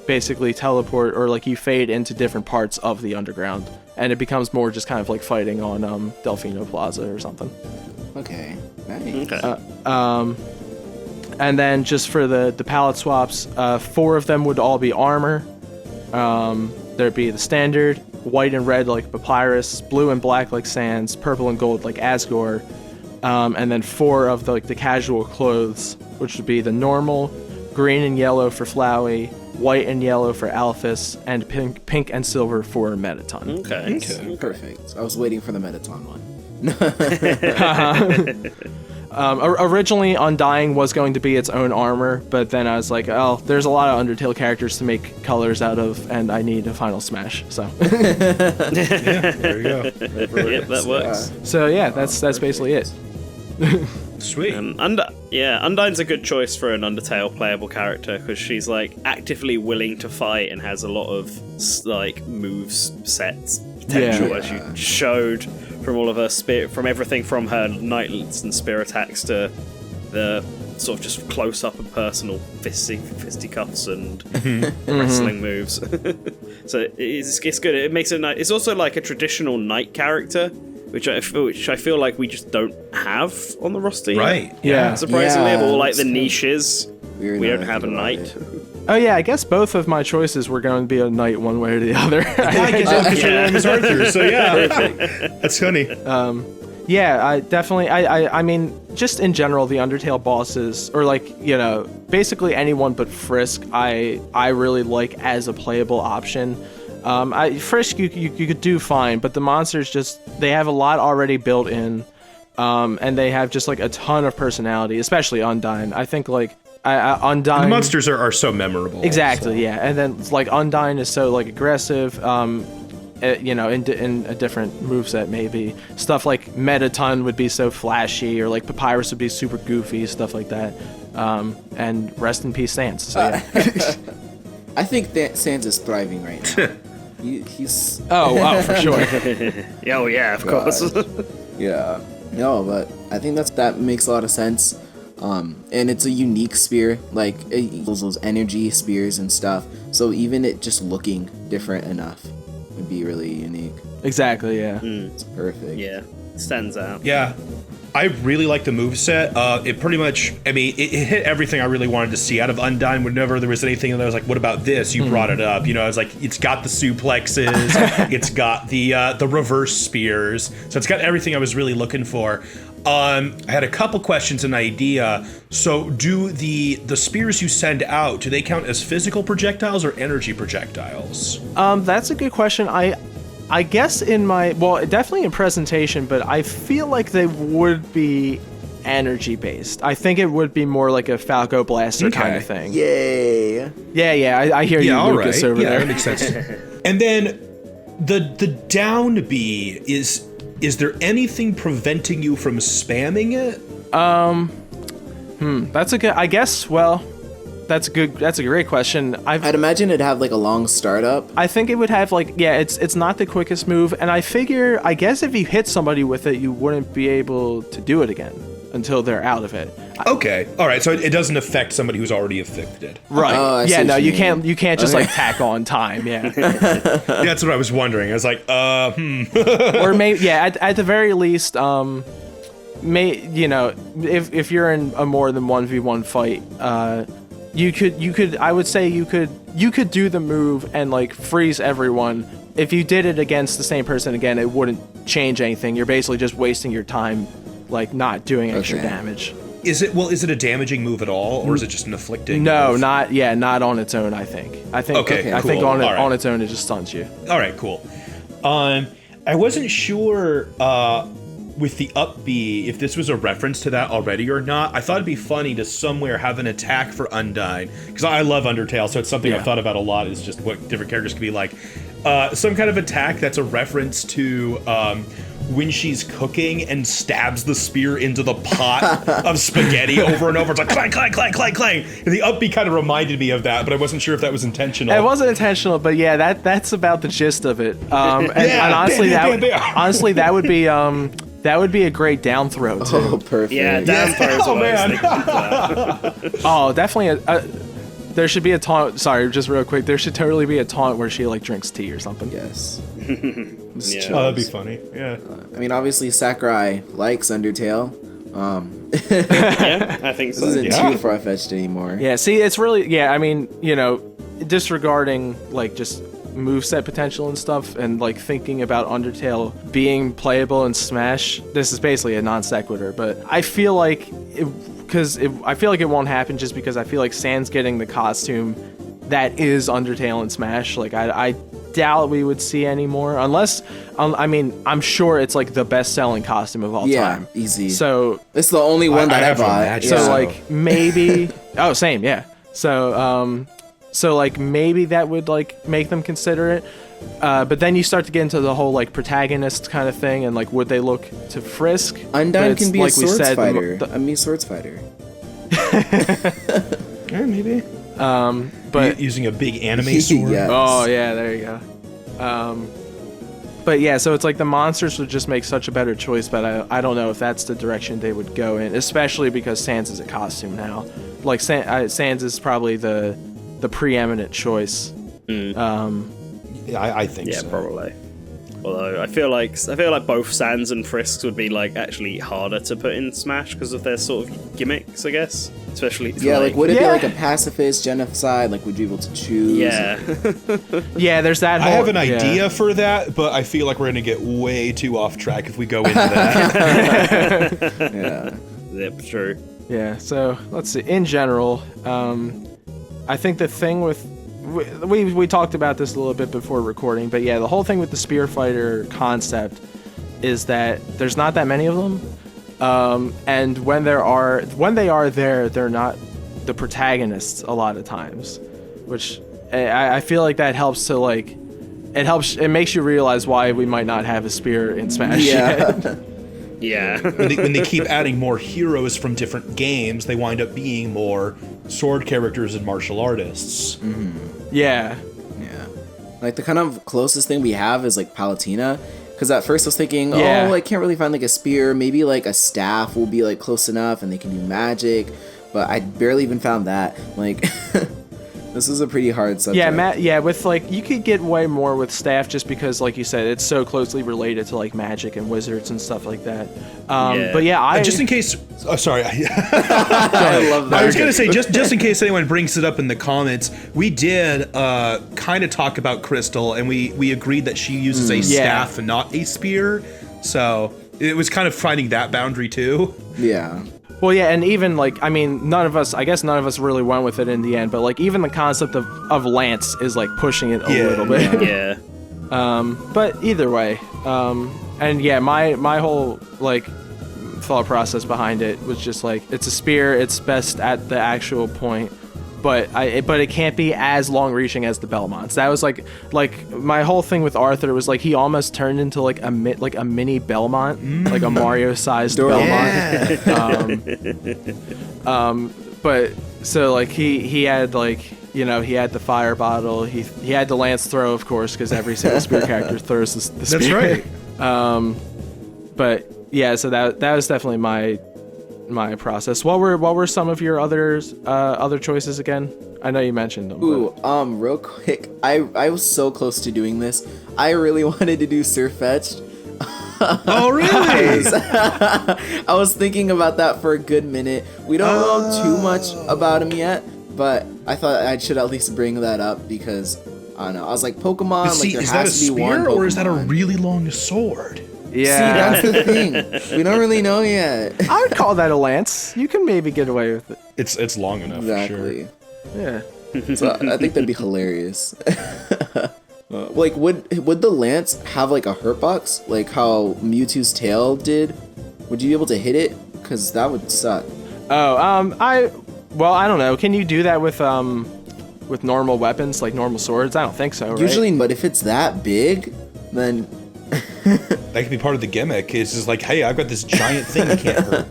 basically teleport, or like you fade into different parts of the underground, and it becomes more just kind of like fighting on Delfino Plaza or something. Okay, nice. Okay. And then just for the palette swaps, 4 of them would all be armor. There'd be the standard, white and red like Papyrus, blue and black like Sans, purple and gold like Asgore, and then 4 of the casual clothes, which would be the normal, green and yellow for Flowey, white and yellow for Alphys, and pink and silver for Metaton. Okay. Perfect. I was waiting for the Metaton one. Originally, Undying was going to be its own armor, but then I was like, oh, there's a lot of Undertale characters to make colors out of, and I need a final smash, so. There you go. Yep, that works. So yeah, that's basically it. Sweet. Undyne's a good choice for an Undertale playable character, because she's like actively willing to fight and has a lot of like moves sets potential, as you showed from all of her from everything from her knightlets and spear attacks to the sort of just close up and personal fisticuffs and wrestling moves. So it's good. It makes it nice. It's also like a traditional knight character, which I feel like we just don't have on the roster. Right. Yeah. Surprisingly, of all like the that's niches, we don't have a knight. Oh yeah, I guess both of my choices were going to be a knight one way or the other. I can tell because your name is Arthur, so yeah. That's funny. Yeah, I definitely, I mean, just in general, the Undertale bosses, or like, you know, basically anyone but Frisk, I really like as a playable option. Frisk, you could do fine, but the monsters they have a lot already built in, and they have just like a ton of personality, especially Undyne. I think like, Undyne. The monsters are so memorable. Exactly, yeah. And then like Undyne is so like aggressive, you know, in a different moveset maybe. Stuff like Metaton would be so flashy, or like Papyrus would be super goofy, stuff like that. And rest in peace, Sans. So, yeah. I think that Sans is thriving right now. He's oh, for sure. Oh yeah, of course. Yeah. No, but I think that makes a lot of sense. And it's a unique spear, like it uses those energy spears and stuff. So even it just looking different enough would be really unique. Exactly, yeah. It's perfect. Yeah, stands out. Yeah. I really like the moveset. It pretty much, I mean, it hit everything I really wanted to see out of Undyne. Whenever there was anything that I was like, what about this? You brought it up. You know, I was like, it's got the suplexes, it's got the reverse spears. So it's got everything I was really looking for. I had a couple questions and idea. So do the spears you send out, do they count as physical projectiles or energy projectiles? That's a good question. I guess definitely in presentation, but I feel like they would be energy based. I think it would be more like a Falco Blaster kind of thing. Yay. Yeah, I hear you, Lucas, over there. That makes sense. And then the down B, is there anything preventing you from spamming it? That's a good, I guess, well, that's a great question. I'd imagine it'd have like a long startup. I think it would have like, yeah, it's not the quickest move, and I guess if you hit somebody with it, you wouldn't be able to do it again until they're out of it. Okay, all right, so it doesn't affect somebody who's already affected. Right. Oh, I see yeah, what no, you you can't just like tack on time, yeah. That's what I was wondering. I was like, Or maybe, yeah, at the very least, if you're in a more than 1v1 fight, you could I would say you could do the move and like freeze everyone. If you did it against the same person again, it wouldn't change anything. You're basically just wasting your time, like not doing extra damage. Is it a damaging move at all, or is it just an afflicting No, move? not on its own, I think. Okay, I think cool. on its own it just stuns you. All right, cool. I wasn't sure with the up B if this was a reference to that already or not. I thought it'd be funny to somewhere have an attack for Undyne, because I love Undertale, so it's something I've thought about a lot, is just what different characters could be like. Some kind of attack that's a reference to when she's cooking and stabs the spear into the pot of spaghetti over and over. It's like clang, clang, clang, clang, clang. And the up B kind of reminded me of that, but I wasn't sure if that was intentional. It wasn't intentional, but yeah, that's about the gist of it. And honestly, honestly, that would be a great down throw too. Oh, perfect. Yeah, down throws. Oh, man. Oh, definitely. There should be a taunt. Sorry, just real quick. There should totally be a taunt where she like drinks tea or something. Yes. Yeah. Oh, that'd be funny. Yeah. I mean, obviously, Sakurai likes Undertale. Yeah, I think so. This isn't too far-fetched anymore. Yeah. See, it's really I mean, disregarding like just moveset potential and stuff, and like thinking about Undertale being playable in Smash. This is basically a non sequitur, but I feel like I feel like it won't happen just because I feel like Sans getting the costume that is Undertale in Smash. Like I doubt we would see any more unless I mean, I'm sure it's like the best selling costume of all time. Yeah, easy. So it's the only one that I bought. So like maybe same, yeah. So like maybe that would like make them consider it. But then you start to get into the whole like protagonist kind of thing, and like would they look to Frisk? Undyne can be like a swords fighter. Swords fighter. Yeah, maybe. But using a big anime sword. Yes. Oh yeah, there you go. But yeah, so it's like the monsters would just make such a better choice, but I don't know if that's the direction they would go in, especially because Sans is a costume now. Like Sans is probably the preeminent choice. Yeah, I think so. Yeah, probably. Although I feel like both Sans and Frisks would be like actually harder to put in Smash because of their sort of gimmicks, I guess. Especially like would it be like a pacifist genocide? Like would you be able to choose? Yeah. Yeah, there's that whole, I have an idea for that, but I feel like we're gonna get way too off track if we go into that. Yeah. Yep, true. Yeah, so let's see. In general, I think the thing with we talked about this a little bit before recording, but yeah, the whole thing with the spear fighter concept is that there's not that many of them, and when they are there, they're not the protagonists a lot of times, which I feel like that helps to like it makes you realize why we might not have a spear in Smash yet. Yeah. when they keep adding more heroes from different games, they wind up being more sword characters and martial artists. Yeah. Yeah. Like the kind of closest thing we have is like Palutena. Because at first I was thinking, I can't really find like a spear. Maybe like a staff will be like close enough and they can do magic. But I barely even found that. Like, This is a pretty hard subject. Yeah, Matt. Yeah, with like you could get way more with staff just because, like you said, it's so closely related to like magic and wizards and stuff like that. But yeah, just in case. Oh, sorry. I love that. I was gonna say just in case anyone brings it up in the comments, we did kind of talk about Crystal, and we agreed that she uses a staff and not a spear. So it was kind of finding that boundary too. Yeah. Well, yeah, and even like I mean, none of us really went with it in the end. But like even the concept of lance is like pushing it a little bit. Yeah. But either way, and yeah, my whole like thought process behind it was just like it's a spear, it's best at the actual point, but it can't be as long reaching as the Belmonts. That was like my whole thing with Arthur was like he almost turned into like a mini Belmont, like a Mario sized Belmont. But so like he had like, you know, he had the fire bottle, he had the lance throw, of course, because every single spear character throws the spear. That's right. But yeah, so that was definitely my process. What were some of your other choices again? I know you mentioned them. Ooh, real quick, I was so close to doing this. I really wanted to do Surfetched. Oh, really? I was thinking about that for a good minute. We don't know too much about him yet, but I thought I should at least bring that up because I don't know. I was like, Pokemon, See, like there is that a has to be one spear Pokemon. or is that a really long sword? Yeah. See, that's the thing. We don't really know yet. I would call that a lance. You can maybe get away with it. It's long enough. Exactly. For sure. Yeah. So I think that'd be hilarious. Like, would the lance have like a hurt box, like how Mewtwo's tail did? Would you be able to hit it? Cause that would suck. Oh, I don't know. Can you do that with normal weapons, like normal swords? I don't think so. Right? Usually, but if it's that big, then That could be part of the gimmick. It's just like, hey, I've got this giant thing that can't hurt.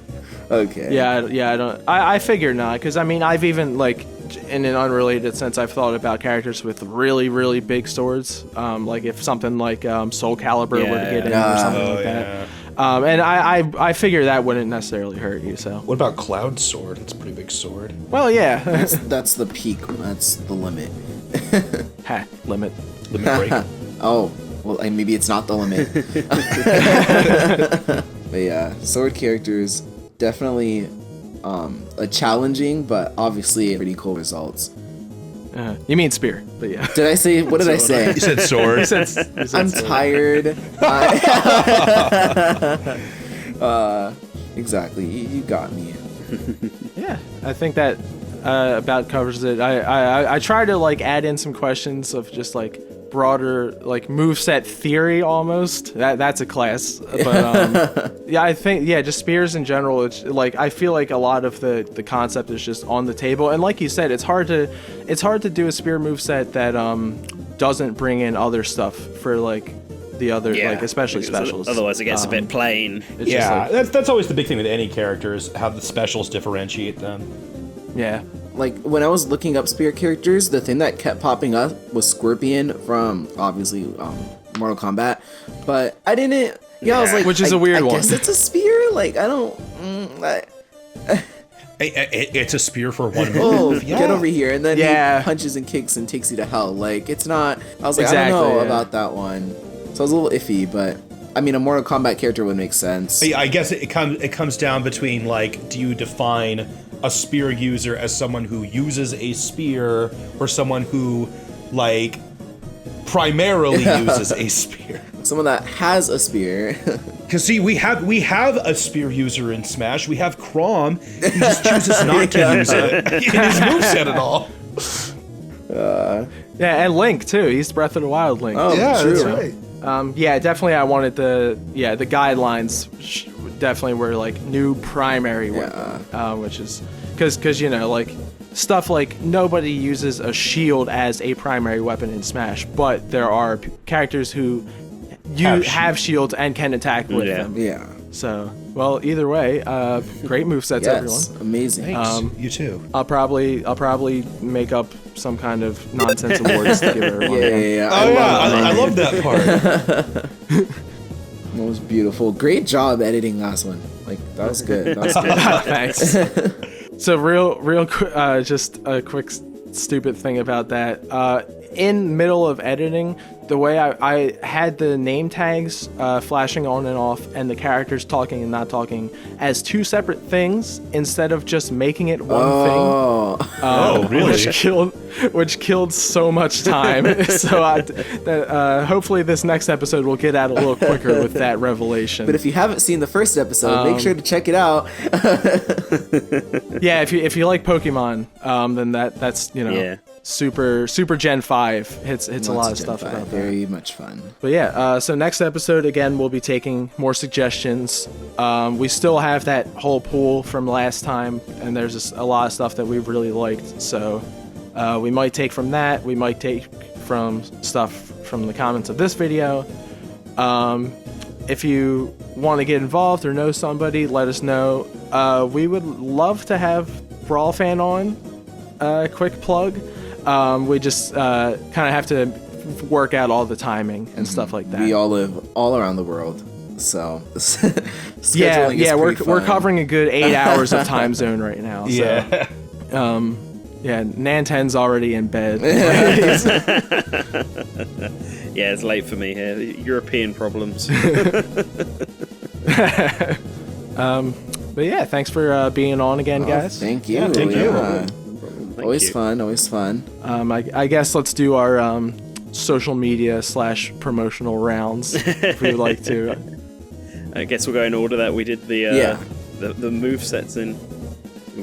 okay. Yeah. I don't. I figure not, because I mean, I've even like, in an unrelated sense, I've thought about characters with really, really big swords. Like if something like Soul Calibur were to get in or something like that. And I figure that wouldn't necessarily hurt you. So. What about Cloud Sword? It's a pretty big sword. Well, yeah. That's the peak. That's the limit. Ha, limit. Limit break. Oh, well, maybe it's not the limit. But yeah, sword characters definitely a challenging, but obviously pretty cool results. You mean spear, but yeah. Did I say? What did I say? You said sword. You said I'm sword. tired. Exactly. You got me. Yeah, I think that about covers it. I try to like add in some questions of just like broader like moveset theory almost. That's a class, but yeah, I think just spears in general. It's like I feel like a lot of the concept is just on the table, and like you said, it's hard to do a spear moveset that doesn't bring in other stuff for like the other like especially specials. Otherwise, it gets a bit plain. It's just like, that's always the big thing with any character is how the specials differentiate them. yeah. Like when I was looking up spear characters, the thing that kept popping up was Scorpion from obviously Mortal Kombat, but I didn't. Yeah, I was like, which is a weird one. I guess it's a spear. Like I don't. It's a spear for one Oh, move. get over here! And then Yeah. he punches and kicks and takes you to hell. Like it's not. I was like, Exactly, I don't know yeah. about that one. So I was a little iffy, but I mean, a Mortal Kombat character would make sense. I guess it comes down between like, do you define a spear user as someone who uses a spear or someone who like primarily uses a spear? Someone that has a spear. Because see, we have a spear user in Smash. We have Chrom. He just chooses not to use it in his moveset at all. Yeah, and Link too. He's Breath of the Wild Link. Oh, true. that's right. Yeah, definitely. I wanted the guidelines definitely were like new primary weapon, which is because you know like stuff like nobody uses a shield as a primary weapon in Smash, but there are characters who have shields and can attack with them. Yeah. So well, either way, great movesets, Yes. everyone. Amazing. Thanks. You too. I'll probably make up some kind of nonsense awards to give everyone. Yeah. Oh yeah, I love that part. That was beautiful. Great job editing last one. Like that was good. That was good. Thanks. So real quick, just a quick stupid thing about that. In middle of editing, the way I had the name tags flashing on and off, and the characters talking and not talking as two separate things instead of just making it one thing. Really? Which killed so much time. So hopefully this next episode will get out a little quicker with that revelation. But if you haven't seen the first episode, make sure to check it out. Yeah, if you like Pokemon, then that's super Gen 5 hits a lot of stuff about that. Very much fun. But yeah, so next episode again we'll be taking more suggestions. We still have that whole pool from last time, and there's just a lot of stuff that we really liked. So we might take from that. We might take from stuff from the comments of this video. If you want to get involved or know somebody, let us know. We would love to have Brawl Fan on. Quick plug. We just kind of have to work out all the timing and stuff like that. We all live all around the world, so scheduling yeah, is we're covering a good 8 hours of time zone right now. Yeah. So, Nanten's already in bed. Yeah, it's late for me here. European problems. But yeah, thanks for being on again, guys. Thank you. Yeah, thank you. Always fun. Always fun. I guess let's do our social media / promotional rounds if we would like to. I guess we'll go in order that we did the movesets in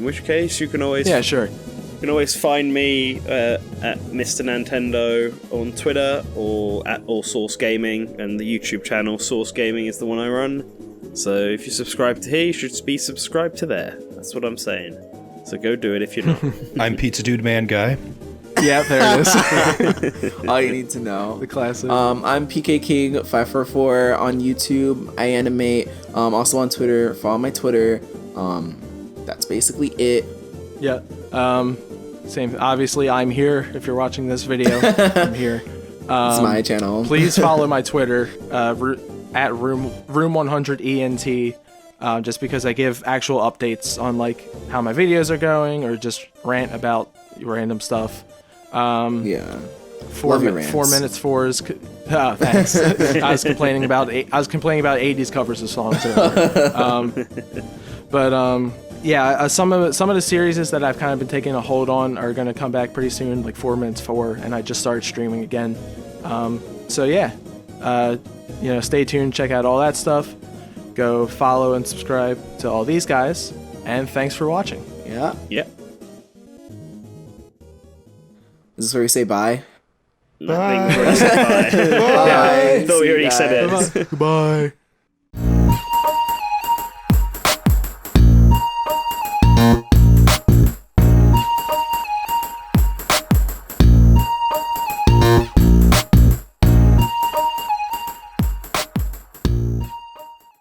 which case you can always sure. You can always find me at Mr. Nintendo on Twitter or at All Source Gaming, and the YouTube channel Source Gaming is the one I run. So if you subscribe to here, you should be subscribed to there. That's what I'm saying. So go do it if you're not. I'm PizzaDudeManGuy. Yeah, there it is. All you need to know. The classic. I'm PK King 544 on YouTube. I animate. Also on Twitter. Follow my Twitter. That's basically it. Yeah. Same. Obviously, I'm here. If you're watching this video, I'm here. It's my channel. Please follow my Twitter at room100ent. Just because I give actual updates on like how my videos are going, or just rant about random stuff. Yeah. 4 minutes for is. Oh, thanks. I was complaining about 80s covers of songs earlier. Yeah, some of the series that I've kind of been taking a hold on are going to come back pretty soon, like 4 minutes 4, and I just started streaming again. So yeah, stay tuned, check out all that stuff. Go follow and subscribe to all these guys, and thanks for watching. Yeah. Yep. Is this where we say bye? I think we've already said bye. Bye. I thought we already See you said it. guys. Goodbye.